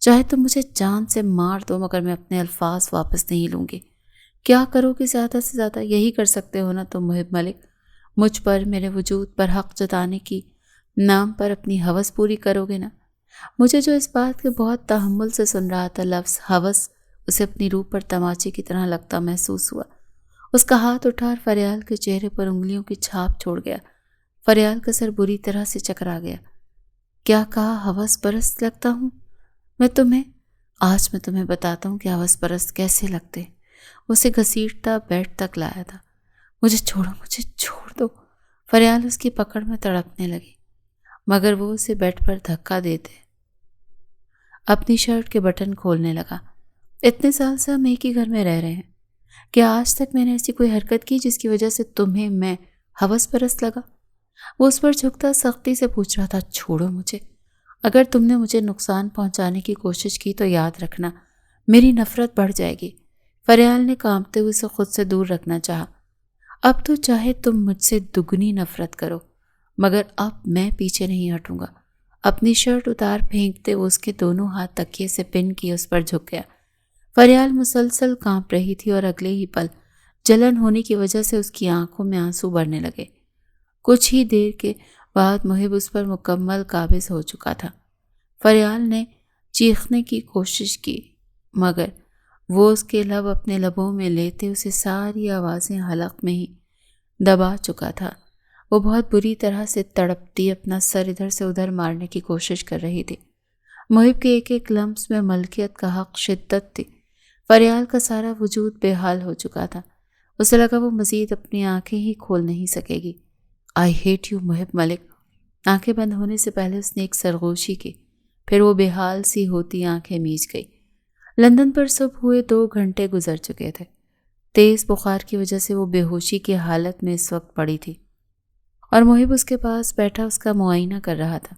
چاہے تم مجھے جان سے مار دو، مگر میں اپنے الفاظ واپس نہیں لوں گی۔ کیا کرو گے زیادہ سے زیادہ؟ یہی کر سکتے ہو نا تم محب ملک؟ مجھ پر، میرے وجود پر حق جتانے کی نام پر اپنی ہوس پوری کرو گے نا؟ مجھے جو اس بات کے بہت تحمل سے سن رہا تھا، لفظ ہوس اسے اپنی روح پر تماچے کی طرح لگتا محسوس ہوا۔ اس کا ہاتھ اٹھا اور فریال کے چہرے پر انگلیوں کی چھاپ چھوڑ گیا۔ فریال کا سر بری طرح سے چکرا گیا۔ کیا کہا؟ ہوس پرست لگتا ہوں آج میں تمہیں بتاتا ہوں کہ ہوس پرست کیسے لگتے ہیں۔ اسے گھسیٹتا بیڈ تک لایا تھا۔ مجھے چھوڑو، مجھے چھوڑ دو۔ فریال اس کی پکڑ میں تڑپنے لگی، مگر وہ اسے بیڈ پر دھکا دیتے اپنی شرٹ کے بٹن کھولنے لگا۔ اتنے سال سے ہم ایک ہی گھر میں رہ رہے ہیں، کیا آج تک میں نے ایسی کوئی حرکت کی جس کی وجہ سے تمہیں میں ہوس پرست لگا؟ وہ اس پر جھکتا سختی سے پوچھ رہا تھا۔ چھوڑو مجھے۔ اگر تم نے مجھے نقصان پہنچانے کی کوشش کی تو یاد رکھنا میری نفرت بڑھ جائے گی۔ فریال نے کانپتے ہوئے اسے خود سے دور رکھنا چاہا۔ اب تو چاہے تم مجھ سے دگنی نفرت کرو، مگر اب میں پیچھے نہیں ہٹوں گا۔ اپنی شرٹ اتار پھینکتے وہ اس کے دونوں ہاتھ تکیے سے پن کیے اس پر جھک گیا۔ فریال مسلسل کانپ رہی تھی اور اگلے ہی پل جلن ہونے کی وجہ سے اس کی آنکھوں میں آنسو بڑھنے لگے۔ کچھ ہی دیر کے بعد محب اس پر مکمل قابض ہو چکا تھا۔ فریال نے چیخنے کی کوشش کی، مگر وہ اس کے لب اپنے لبوں میں لیتے اسے ساری آوازیں حلق میں ہی دبا چکا تھا۔ وہ بہت بری طرح سے تڑپتی اپنا سر ادھر سے ادھر مارنے کی کوشش کر رہی تھی۔ محب کے ایک ایک لمس میں ملکیت کا حق شدت تھی۔ فریال کا سارا وجود بے حال ہو چکا تھا۔ اسے لگا وہ مزید اپنی آنکھیں ہی کھول نہیں سکے گی۔ آئی ہیٹ یو محب ملک۔ آنکھیں بند ہونے سے پہلے اس نے ایک سرگوشی کی، پھر وہ بے حال سی ہوتی آنکھیں میچ گئی۔ لندن پر صبح ہوئے 2 گھنٹے گزر چکے تھے۔ تیز بخار کی وجہ سے وہ بے ہوشی کی حالت میں اس وقت پڑی تھی اور محب اس کے پاس بیٹھا اس کا معائنہ کر رہا تھا۔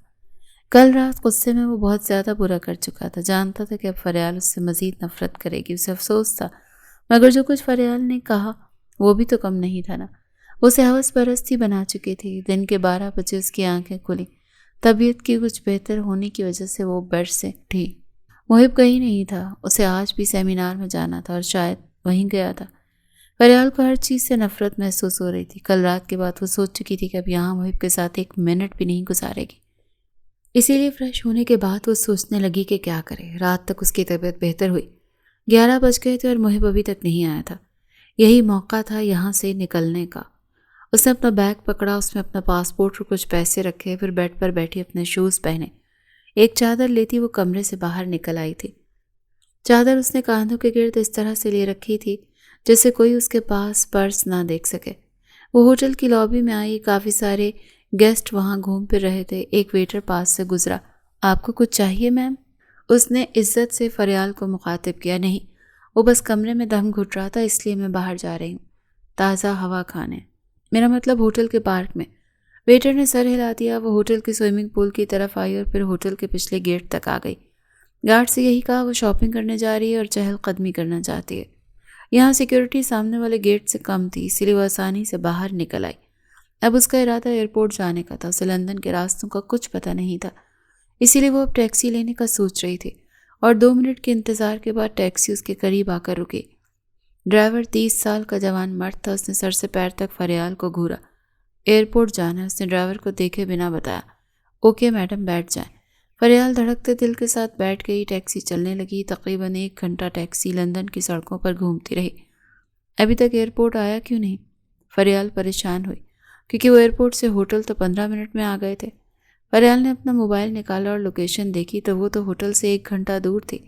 کل رات غصے میں وہ بہت زیادہ برا کر چکا تھا، جانتا تھا کہ اب فریال اس سے مزید نفرت کرے گی، اسے افسوس تھا، مگر جو کچھ فریال نے کہا وہ بھی تو کم نہیں تھا نا۔ وہ اسے ہوس پرست ہی بنا چکی تھی۔ دن کے 12 بجے اس کی آنکھیں کھلی۔ طبیعت کی کچھ بہتر ہونے کی وجہ سے وہ بیڈ سے اٹھی۔ محب کہیں نہیں تھا، اسے آج بھی سیمینار میں جانا تھا اور شاید وہیں گیا تھا۔ فریال کو ہر چیز سے نفرت محسوس ہو رہی تھی۔ کل رات کے بعد وہ سوچ چکی تھی کہ اب یہاں محب کے ساتھ ایک منٹ بھی نہیں گزارے گی۔ اسی لیے فریش ہونے کے بعد وہ سوچنے لگی کہ کیا کرے۔ رات تک اس کی طبیعت بہتر ہوئی۔ 11 بج گئے تھے اور محب ابھی تک نہیں آیا تھا۔ یہی موقع تھا یہاں سے نکلنے کا۔ اس نے اپنا بیگ پکڑا، اس میں اپنا پاسپورٹ اور کچھ پیسے رکھے، پھر بیڈ پر بیٹھی اپنے شوز پہنے۔ ایک چادر لیتی وہ کمرے سے باہر نکل آئی تھی۔ چادر اس نے کاندھوں کے گرد اس طرح سے لے رکھی تھی جیسے کوئی اس کے پاس پرس نہ دیکھ سکے۔ وہ ہوٹل کی لابی میں آئی، کافی سارے گیسٹ وہاں گھوم پھر رہے تھے۔ ایک ویٹر پاس سے گزرا۔ آپ کو کچھ چاہیے میم؟ اس نے عزت سے فریال کو مخاطب کیا۔ نہیں، وہ بس کمرے میں دم گھٹ رہا تھا، اس لیے میں باہر جا رہی ہوں تازہ ہوا کھانے، میرا مطلب ہوٹل کے پارک میں۔ ویٹر نے سر ہلا دیا۔ وہ ہوٹل کے سوئمنگ پول کی طرف آئی اور پھر ہوٹل کے پچھلے گیٹ تک آ گئی۔ گارڈ سے یہی کہا وہ شاپنگ کرنے جا رہی ہے اور چہل قدمی کرنا چاہتی ہے۔ یہاں سیکیورٹی سامنے والے گیٹ سے کم تھی، اسی لیے وہ آسانی سے باہر نکل آئی۔ اب اس کا ارادہ ایئرپورٹ جانے کا تھا، اسے لندن کے راستوں کا کچھ پتہ نہیں تھا، اسی لیے وہ اب ٹیکسی لینے کا سوچ رہی تھی، اور 2 منٹ کے انتظار کے بعد ٹیکسی اس کے قریب آ کر رکی۔ ڈرائیور 30 سال کا جوان مرد تھا۔ اس نے سر سے پیر تک فریال کو گھورا۔ ایئرپورٹ جانا ہے، اس نے ڈرائیور کو دیکھے بنا بتایا۔ اوکے میڈم، بیٹھ جائیں۔ فریال دھڑکتے دل کے ساتھ بیٹھ گئی۔ ٹیکسی چلنے لگی۔ تقریباً 1 گھنٹہ ٹیکسی لندن کی سڑکوں پر گھومتی رہی۔ ابھی تک ایئرپورٹ آیا کیوں نہیں؟ فریال پریشان ہوئی، کیونکہ وہ ایئرپورٹ سے ہوٹل تو 15 منٹ میں آ گئے تھے۔ فریال نے اپنا موبائل نکالا اور لوکیشن دیکھی تو وہ تو ہوٹل سے 1 گھنٹہ دور تھی۔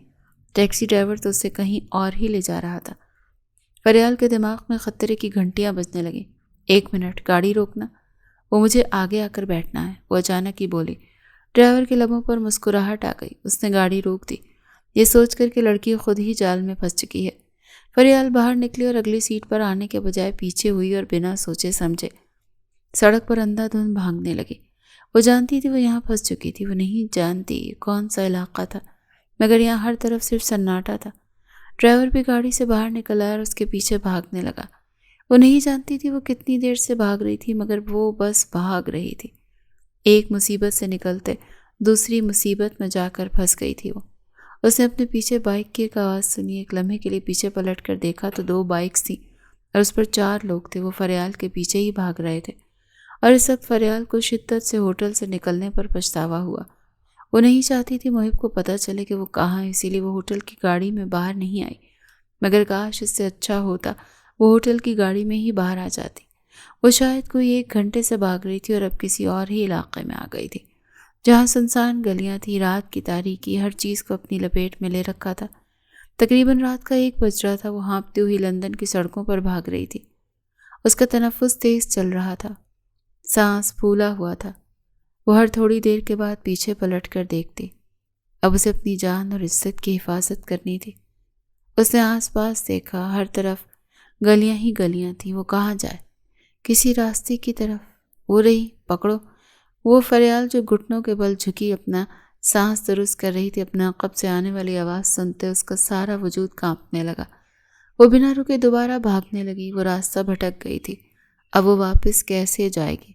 ٹیکسی ڈرائیور تو اسے کہیں اور ہی لے جا رہا تھا۔ فریال کے دماغ میں خطرے کی گھنٹیاں بجنے لگیں۔ 1 منٹ، گاڑی روکنا، وہ مجھے آگے آ کر بیٹھنا ہے، وہ اچانک ہی بولی۔ ڈرائیور کے لبوں پر مسکراہٹ آ گئی۔ اس نے گاڑی روک دی، یہ سوچ کر کہ لڑکی خود ہی جال میں پھنس چکی ہے۔ فریال باہر نکلی اور اگلی سیٹ پر آنے کے بجائے پیچھے ہوئی اور بنا سوچے سمجھے سڑک پر اندھا دھند بھاگنے لگی۔ وہ جانتی تھی وہ یہاں پھنس چکی تھی، وہ نہیں جانتی یہ کون سا علاقہ تھا، مگر یہاں ہر طرف صرف سناٹا تھا۔ ڈرائیور بھی گاڑی سے باہر نکل آیا اور اس کے پیچھے بھاگنے لگا۔ وہ نہیں جانتی تھی وہ کتنی دیر سے بھاگ رہی تھی، مگر وہ بس بھاگ رہی تھی۔ ایک مصیبت سے نکلتے دوسری مصیبت میں جا کر پھنس گئی تھی وہ۔ اس نے اپنے پیچھے بائک کی ایک آواز سنی۔ ایک لمحے کے لیے پیچھے پلٹ کر دیکھا تو 2 بائکس تھیں اور اس پر 4 لوگ تھے۔ وہ فریال کے پیچھے ہی بھاگ رہے تھے، اور اس وقت فریال کو شدت سے ہوٹل سے نکلنے پر پچھتاوا ہوا۔ وہ نہیں چاہتی تھی محب کو پتہ چلے کہ وہ کہاں ہے، اسی لیے وہ ہوٹل کی گاڑی میں باہر نہیں آئی، مگر کاش اس سے اچھا ہوتا وہ ہوٹل کی گاڑی میں ہی باہر آ جاتی۔ وہ شاید کوئی 1 گھنٹے سے بھاگ رہی تھی اور اب کسی اور ہی علاقے میں آ گئی تھی، جہاں سنسان گلیاں تھیں، رات کی تاریکی ہر چیز کو اپنی لپیٹ میں لے رکھا تھا۔ تقریباً رات کا 1 بج رہا تھا۔ وہ ہانپتی ہوئی لندن کی سڑکوں پر بھاگ رہی تھی۔ اس کا تنفس تیز چل رہا تھا، سانس پھولا ہوا تھا۔ وہ ہر تھوڑی دیر کے بعد پیچھے پلٹ کر دیکھتی۔ اب اسے اپنی جان اور عزت کی حفاظت کرنی تھی۔ اس نے آس پاس دیکھا، ہر طرف گلیاں ہی گلیاں تھیں۔ وہ کہاں جائے؟ کسی راستے کی طرف۔ وہ رہی، پکڑو۔ وہ فریال جو گھٹنوں کے بل جھکی اپنا سانس درست کر رہی تھی، اپنے عقب سے آنے والی آواز سنتے اس کا سارا وجود کانپنے لگا۔ وہ بنا رکے دوبارہ بھاگنے لگی۔ وہ راستہ بھٹک گئی تھی، اب وہ واپس کیسے جائے گی؟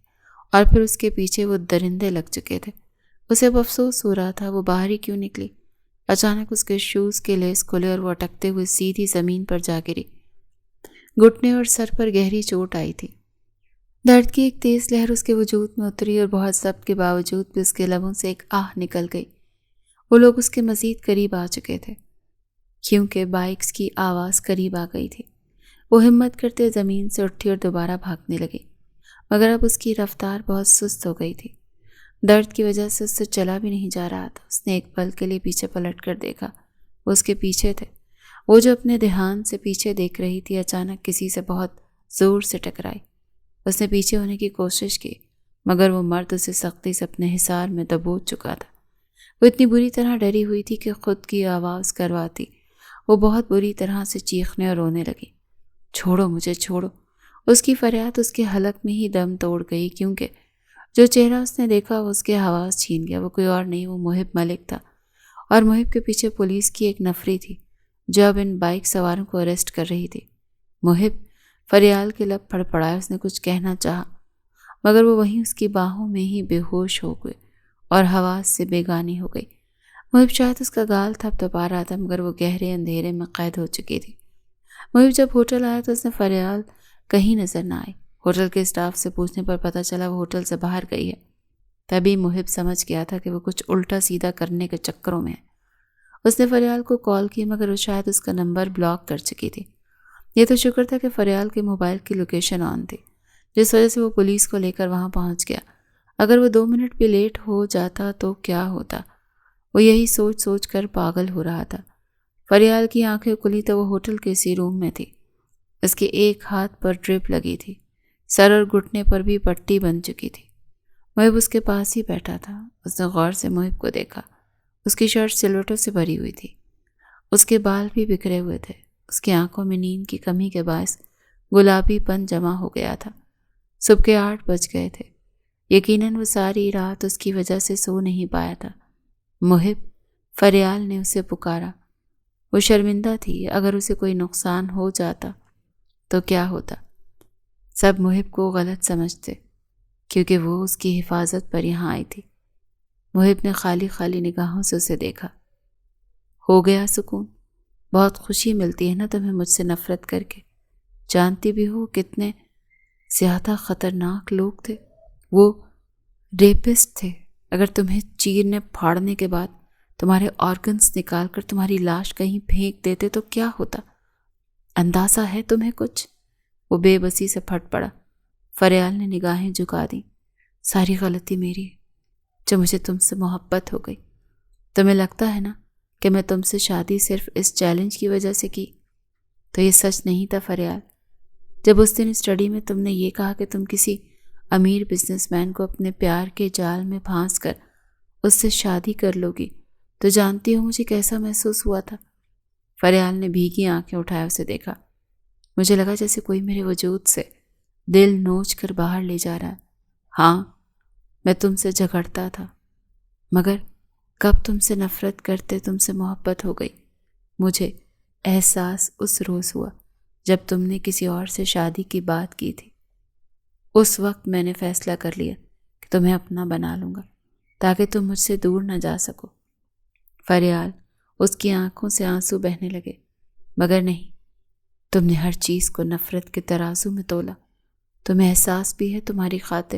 اور پھر اس کے پیچھے وہ درندے لگ چکے تھے۔ اسے اب افسوس ہو رہا تھا وہ باہر ہی کیوں نکلی۔ اچانک اس کے شوز کے لیس کھلے اور وہ اٹکتے ہوئے سیدھی زمین پر جا گری۔ گھٹنے اور سر پر گہری چوٹ آئی تھی۔ درد کی ایک تیز لہر اس کے وجود میں اتری اور بہت ضبط کے باوجود بھی اس کے لبوں سے ایک آہ نکل گئی۔ وہ لوگ اس کے مزید قریب آ چکے تھے، کیونکہ بائکس کی آواز قریب آ گئی تھی۔ وہ ہمت کرتے زمین سے اٹھی اور دوبارہ بھاگنے لگی، مگر اب اس کی رفتار بہت سست ہو گئی تھی۔ درد کی وجہ سے اس سے چلا بھی نہیں جا رہا تھا۔ اس نے ایک پل کے لیے پیچھے پلٹ کر دیکھا، وہ اس کے پیچھے تھے۔ وہ جو اپنے دھیان سے پیچھے دیکھ رہی تھی اچانک کسی سے بہت زور سے ٹکرائی۔ اس نے پیچھے ہونے کی کوشش کی، مگر وہ مرد اسے سختی سے اپنے حصار میں دبوچ چکا تھا۔ وہ اتنی بری طرح ڈری ہوئی تھی کہ خود کی آواز کرواتی وہ بہت بری طرح سے چیخنے اور رونے لگی۔ چھوڑو مجھے، چھوڑو۔ اس کی فریاد اس کے حلق میں ہی دم توڑ گئی، کیونکہ جو چہرہ اس نے دیکھا وہ اس کے حواس چھین گیا۔ وہ کوئی اور نہیں، وہ محب ملک تھا، اور محب کے پیچھے پولیس کی ایک نفری تھی جو اب ان بائک سواروں کو اریسٹ کر رہی تھی۔ محب، فریال کے لب پھڑپڑائے۔ اس نے کچھ کہنا چاہا مگر وہ وہیں اس کی باہوں میں ہی بے ہوش ہو گئے اور حواس سے بیگانی ہو گئی۔ محب شاید اس کا گال تھپ تھپا رہا تھا مگر وہ گہرے اندھیرے میں قید ہو چکی تھی۔ محب جب ہوٹل آیا تو اس نے فریال کہیں نظر نہ آئی۔ ہوٹل کے اسٹاف سے پوچھنے پر پتہ چلا وہ ہوٹل سے باہر گئی ہے۔ تبھی محب سمجھ گیا تھا کہ وہ کچھ الٹا سیدھا کرنے کے چکروں میں ہے۔ اس نے فریال کو کال کی مگر وہ شاید اس کا نمبر بلاک کر چکی تھی۔ یہ تو شکر تھا کہ فریال کے موبائل کی لوکیشن آن تھی، جس وجہ سے وہ پولیس کو لے کر وہاں پہنچ گیا۔ اگر وہ 2 منٹ بھی لیٹ ہو جاتا تو کیا ہوتا؟ وہ یہی سوچ سوچ کر پاگل ہو رہا تھا۔ فریال کی آنکھیں کھلی تو وہ ہوٹل کے اسی روم میں تھی۔ اس کے ایک ہاتھ پر ڈرپ لگی تھی، سر اور گھٹنے پر بھی پٹی بن چکی تھی۔ محب اس کے پاس ہی بیٹھا تھا۔ اس نے غور سے محب کو دیکھا۔ اس کی شرٹ سلوٹوں سے بھری ہوئی تھی، اس کے بال بھی بکھرے ہوئے تھے۔ اس کی آنکھوں میں نیند کی کمی کے باعث گلابی پن جمع ہو گیا تھا۔ صبح کے 8 بج گئے تھے۔ یقیناً وہ ساری رات اس کی وجہ سے سو نہیں پایا تھا۔ محب، فریال نے اسے پکارا۔ وہ شرمندہ تھی، اگر اسے کوئی نقصان ہو جاتا تو کیا ہوتا؟ سب محب کو غلط سمجھتے کیونکہ وہ اس کی حفاظت پر یہاں آئی تھی۔ محب نے خالی خالی نگاہوں سے اسے دیکھا۔ ہو گیا سکون؟ بہت خوشی ملتی ہے نا تمہیں مجھ سے نفرت کر کے؟ جانتی بھی ہو کتنے زیادہ خطرناک لوگ تھے وہ؟ ریپسٹ تھے۔ اگر تمہیں چیرنے پھاڑنے کے بعد تمہارے آرگنز نکال کر تمہاری لاش کہیں پھینک دیتے تو کیا ہوتا؟ اندازہ ہے تمہیں کچھ؟ وہ بے بسی سے پھٹ پڑا۔ فریال نے نگاہیں جھکا دیں۔ ساری غلطی میری ہے جو مجھے تم سے محبت ہو گئی۔ تمہیں لگتا ہے نا کہ میں تم سے شادی صرف اس چیلنج کی وجہ سے کی؟ تو یہ سچ نہیں تھا فریال۔ جب اس دن اسٹڈی میں تم نے یہ کہا کہ تم کسی امیر بزنس مین کو اپنے پیار کے جال میں پھانس کر اس سے شادی کر لو گی، تو جانتی ہو مجھے کیسا محسوس ہوا تھا؟ فریال نے بھیگی آنکھیں اٹھائے اسے دیکھا۔ مجھے لگا جیسے کوئی میرے وجود سے دل نوچ کر باہر لے جا رہا ہے۔ ہاں، میں تم سے جھگڑتا تھا مگر کب تم سے نفرت کرتے تم سے محبت ہو گئی۔ مجھے احساس اس روز ہوا جب تم نے کسی اور سے شادی کی بات کی تھی۔ اس وقت میں نے فیصلہ کر لیا کہ تمہیں اپنا بنا لوں گا تاکہ تم مجھ سے دور نہ جا سکو۔ فریال، اس کی آنکھوں سے آنسو بہنے لگے۔ مگر نہیں، تم نے ہر چیز کو نفرت کے ترازو میں تولا۔ تمہیں احساس بھی ہے تمہاری خاطر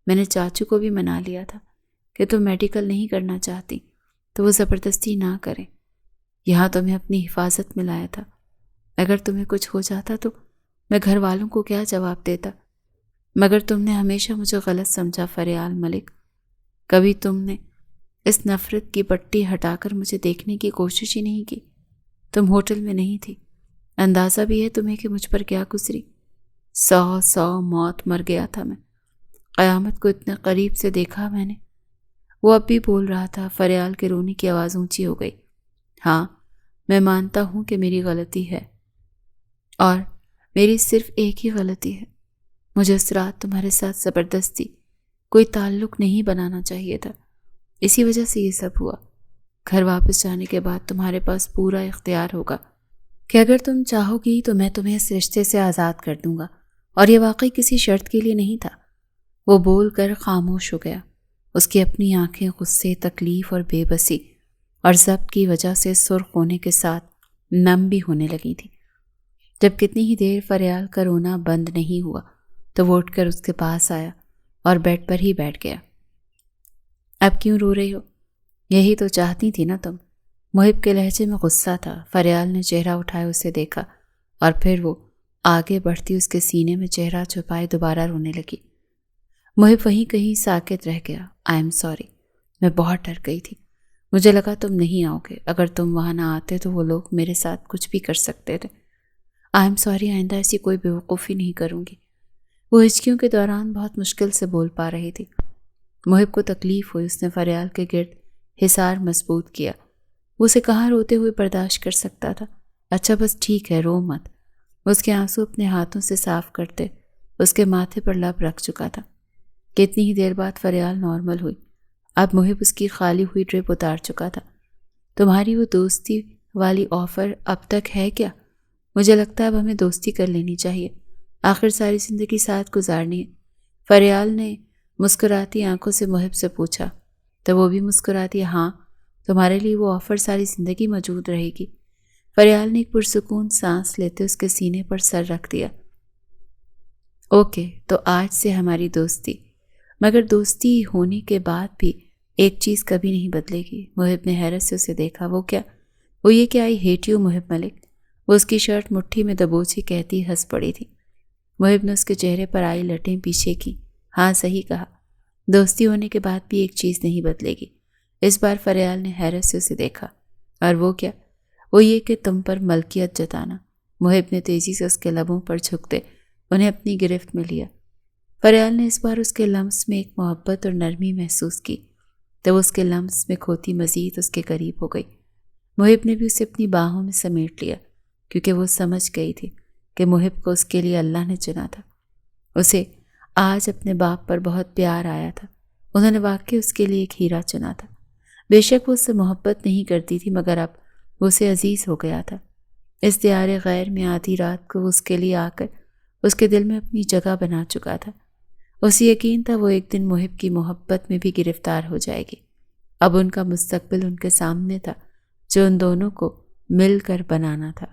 میں نے چاچو کو بھی منا لیا تھا کہ تم میڈیکل نہیں کرنا چاہتی تو وہ زبردستی نہ کریں۔ یہاں تمہیں اپنی حفاظت میں لایا تھا۔ اگر تمہیں کچھ ہو جاتا تو میں گھر والوں کو کیا جواب دیتا؟ مگر تم نے ہمیشہ مجھے غلط سمجھا فریال ملک۔ کبھی تم نے اس نفرت کی پٹی ہٹا کر مجھے دیکھنے کی کوشش ہی نہیں کی۔ تم ہوٹل میں نہیں تھی۔ اندازہ بھی ہے تمہیں کہ مجھ پر کیا گزری؟ 100 موت مر گیا تھا میں۔ قیامت کو اتنے قریب سے دیکھا میں نے۔ وہ اب بھی بول رہا تھا۔ فریال کے رونے کی آواز اونچی ہو گئی۔ ہاں، میں مانتا ہوں کہ میری غلطی ہے، اور میری صرف ایک ہی غلطی ہے۔ مجھے اس رات تمہارے ساتھ زبردستی کوئی تعلق نہیں بنانا چاہیے تھا۔ اسی وجہ سے یہ سب ہوا۔ گھر واپس جانے کے بعد تمہارے پاس پورا اختیار ہوگا کہ اگر تم چاہو گی تو میں تمہیں اس رشتے سے آزاد کر دوں گا، اور یہ واقعی کسی شرط کے لیے نہیں تھا۔ وہ بول کر خاموش ہو گیا۔ اس کی اپنی آنکھیں غصے، تکلیف اور بے بسی اور ضبط کی وجہ سے سرخ ہونے کے ساتھ نم بھی ہونے لگی تھی۔ جب کتنی ہی دیر فریال کا رونا بند نہیں ہوا تو وہ اٹھ کر اس کے پاس آیا اور بیڈ پر ہی بیٹھ گیا۔ اب کیوں رو رہی ہو؟ یہی تو چاہتی تھی نا تم؟ محب کے لہجے میں غصہ تھا۔ فریال نے چہرہ اٹھائے اسے دیکھا اور پھر وہ آگے بڑھتی اس کے سینے میں چہرہ چھپائے دوبارہ رونے لگی۔ محب وہیں کہیں ساکت رہ گیا۔ آئی ایم سوری، میں بہت ڈر گئی تھی۔ مجھے لگا تم نہیں آؤ گے۔ اگر تم وہاں نہ آتے تو وہ لوگ میرے ساتھ کچھ بھی کر سکتے تھے۔ آئی ایم سوری، آئندہ ایسی کوئی بیوقوفی نہیں کروں گی۔ وہ ہچکیوں کے دوران بہت مشکل سے بول پا رہی تھی۔ محب کو تکلیف ہوئی۔ اس نے فریال کے گرد حصار مضبوط کیا۔ وہ اسے کہاں روتے ہوئے برداشت کر سکتا تھا؟ اچھا بس ٹھیک ہے، رو مت۔ وہ اس کے آنسو اپنے ہاتھوں سے صاف کرتے اس کے ماتھے پر لب رکھ چکا تھا۔ کتنی ہی دیر بعد فریال نارمل ہوئی۔ اب محب اس کی خالی ہوئی ٹرپ اتار چکا تھا۔ تمہاری وہ دوستی والی آفر اب تک ہے کیا؟ مجھے لگتا ہے اب ہمیں دوستی کر لینی چاہیے، آخر ساری زندگی ساتھ گزارنی ہے۔ فریال نے مسکراتی آنکھوں سے محب سے پوچھا تو وہ بھی مسکراتی، ہاں تمہارے لیے وہ آفر ساری زندگی موجود رہے گی۔ فریال نے ایک پرسکون سانس لیتے اس کے سینے پر سر رکھ دیا۔ اوکے، تو آج سے ہماری دوستی، مگر دوستی ہونے کے بعد بھی ایک چیز کبھی نہیں بدلے گی۔ محب نے حیرت سے اسے دیکھا۔ وہ کیا؟ وہ یہ کہ آئی ہیٹ یو محب ملک۔ وہ اس کی شرٹ مٹھی میں دبوچی کہتی ہنس پڑی تھی۔ محب نے اس کے چہرے پر آئی لٹیں پیچھے کی۔ ہاں صحیح کہا، دوستی ہونے کے بعد بھی ایک چیز نہیں بدلے گی۔ اس بار فریال نے حیرت سے اسے دیکھا۔ اور وہ کیا؟ وہ یہ کہ تم پر ملکیت جتانا۔ محب نے تیزی سے اس کے لبوں پر جھکتے انہیں اپنی گرفت میں لیا۔ فریال نے اس بار اس کے لمس میں ایک محبت اور نرمی محسوس کی، تو اس کے لمس میں کھوتی مزید اس کے قریب ہو گئی۔ محب نے بھی اسے اپنی باہوں میں سمیٹ لیا، کیونکہ وہ سمجھ گئی تھی کہ محب کو اس کے لیے اللہ نے چنا تھا۔ اسے آج اپنے باپ پر بہت پیار آیا تھا۔ انہوں نے واقعی اس کے لیے ایک ہیرا چنا تھا۔ بے شک وہ اس سے محبت نہیں کرتی تھی، مگر اب وہ اسے عزیز ہو گیا تھا۔ اس دیار غیر میں آدھی رات کو اس کے لیے آ کر اس کے دل میں اپنی جگہ بنا چکا تھا۔ اسے یقین تھا وہ ایک دن محب کی محبت میں بھی گرفتار ہو جائے گی۔ اب ان کا مستقبل ان کے سامنے تھا، جو ان دونوں کو مل کر بنانا تھا۔